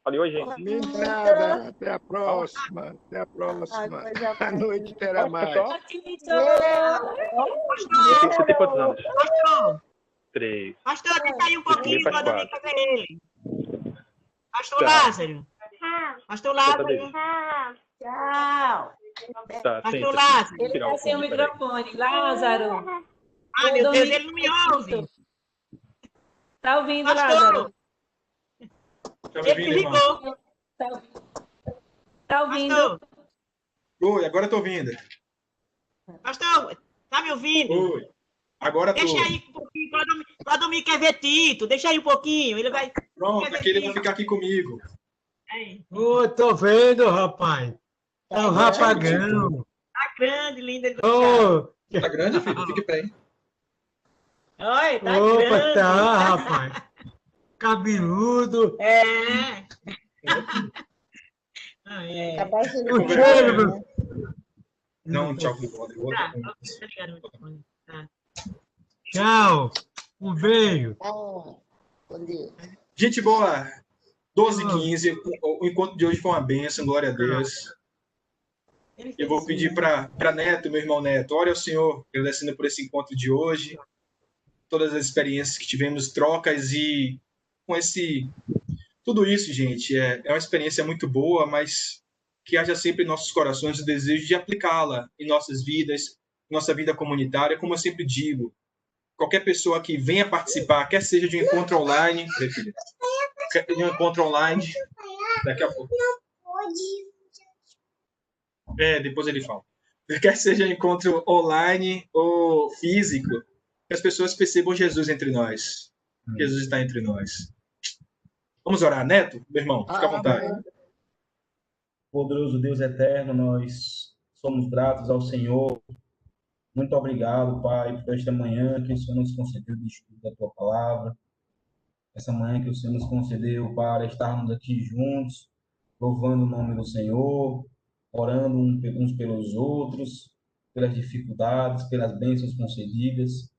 Falei, oi, gente. Nada, até a próxima. Até a próxima. A noite terá mais. Você tem quantos anos? Pastor. 3. Pastor, deixa aí um pouquinho para dormir com ele. Pastor Lázaro. Pastor Lázaro. Tchau. Tá, Pastor Lázaro. Ele tá sem o microfone. Lázaro. Ah, meu Deus, ele não me ouve. Tá ouvindo, Pastor. Lázaro? Ele ligou. Tá ouvindo? Oi, agora eu tô ouvindo. Pastor, tá me ouvindo? Oi. Agora tô. Deixa aí um pouquinho, Cladomir quer ver Tito. Deixa aí um pouquinho, ele vai... Pronto, aqui ele vai ficar aqui comigo. Ô, tô vendo, rapaz. É um rapagão. Tá grande, lindo. Tá grande, filho? Fique bem. Oi, tá Opa, grande. tá, rapaz. Cabeludo. O cheiro, Não, tchau, Tchau. Um beijo. Bom dia. Gente boa, 12h15. O encontro de hoje foi uma bênção, glória a Deus. Eu vou pedir para Neto, meu irmão Neto, ore ao Senhor, agradecendo por esse encontro de hoje, todas as experiências que tivemos, trocas e com esse... Tudo isso, gente, é uma experiência muito boa, mas que haja sempre em nossos corações o desejo de aplicá-la em nossas vidas, nossa vida comunitária, como eu sempre digo. Qualquer pessoa que venha participar, quer seja de um encontro online, de um encontro online, daqui a pouco. Depois ele fala. Quer seja encontro online ou físico, que as pessoas percebam Jesus entre nós. Jesus está entre nós. Vamos orar, Neto? Meu irmão, fica à vontade. Poderoso Deus eterno, nós somos gratos ao Senhor. Muito obrigado, Pai, por esta manhã que o Senhor nos concedeu de estudo da Tua Palavra. Essa manhã que o Senhor nos concedeu para estarmos aqui juntos, louvando o nome do Senhor, orando uns pelos outros, pelas dificuldades, pelas bênçãos concedidas.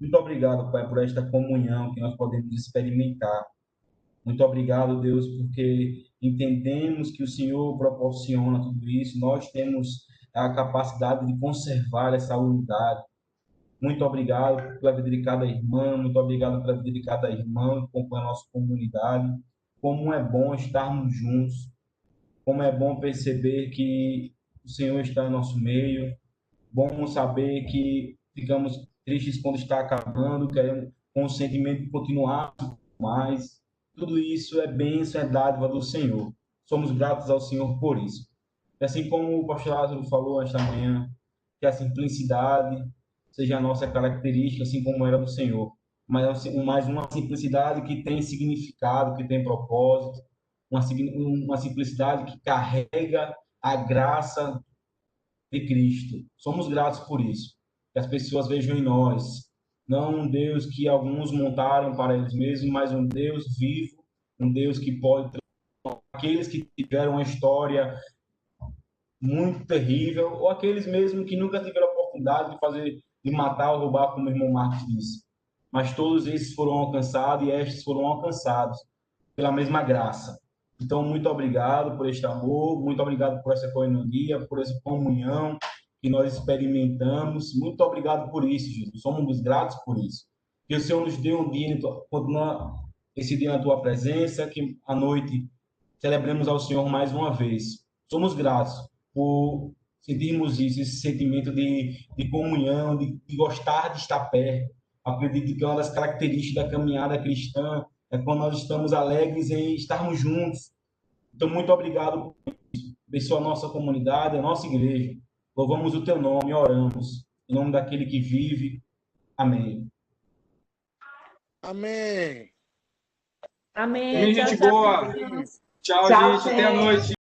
Muito obrigado, Pai, por esta comunhão que nós podemos experimentar. Muito obrigado, Deus, porque entendemos que o Senhor proporciona tudo isso. Nós temos a capacidade de conservar essa unidade. Muito obrigado pela vida de cada irmã, muito obrigado pela vida de cada irmão que compõe a nossa comunidade. Como é bom estarmos juntos, como é bom perceber que o Senhor está em nosso meio. Bom saber que ficamos tristes quando está acabando, querendo com o sentimento de continuar mais. Tudo isso é bênção, é dádiva do Senhor. Somos gratos ao Senhor por isso. E assim como o pastor Lázaro falou esta manhã, que a simplicidade seja a nossa característica, assim como era do Senhor. Mas uma simplicidade que tem significado, que tem propósito, uma simplicidade que carrega a graça de Cristo. Somos gratos por isso. Que as pessoas vejam em nós, não um Deus que alguns montaram para eles mesmos, mas um Deus vivo, um Deus que pode transformar aqueles que tiveram uma história muito terrível, ou aqueles mesmo que nunca tiveram a oportunidade de matar ou roubar, como o irmão Marcos disse. Mas todos esses foram alcançados e estes foram alcançados pela mesma graça. Então, muito obrigado por este amor, muito obrigado por essa coinonia, por essa comunhão que nós experimentamos. Muito obrigado por isso, Jesus. Somos gratos por isso. Que o Senhor nos dê um dia, esse dia na tua presença, que à noite celebremos ao Senhor mais uma vez. Somos gratos por sentirmos isso, esse sentimento de comunhão, de gostar de estar perto. Acredito que uma das características da caminhada cristã é quando nós estamos alegres em estarmos juntos. Então, muito obrigado por isso. Abençoa a nossa comunidade, a nossa igreja. Louvamos o teu nome e oramos. Em nome daquele que vive. Amém. Amém. Amém. Gente boa. Tchau, gente. Até a noite.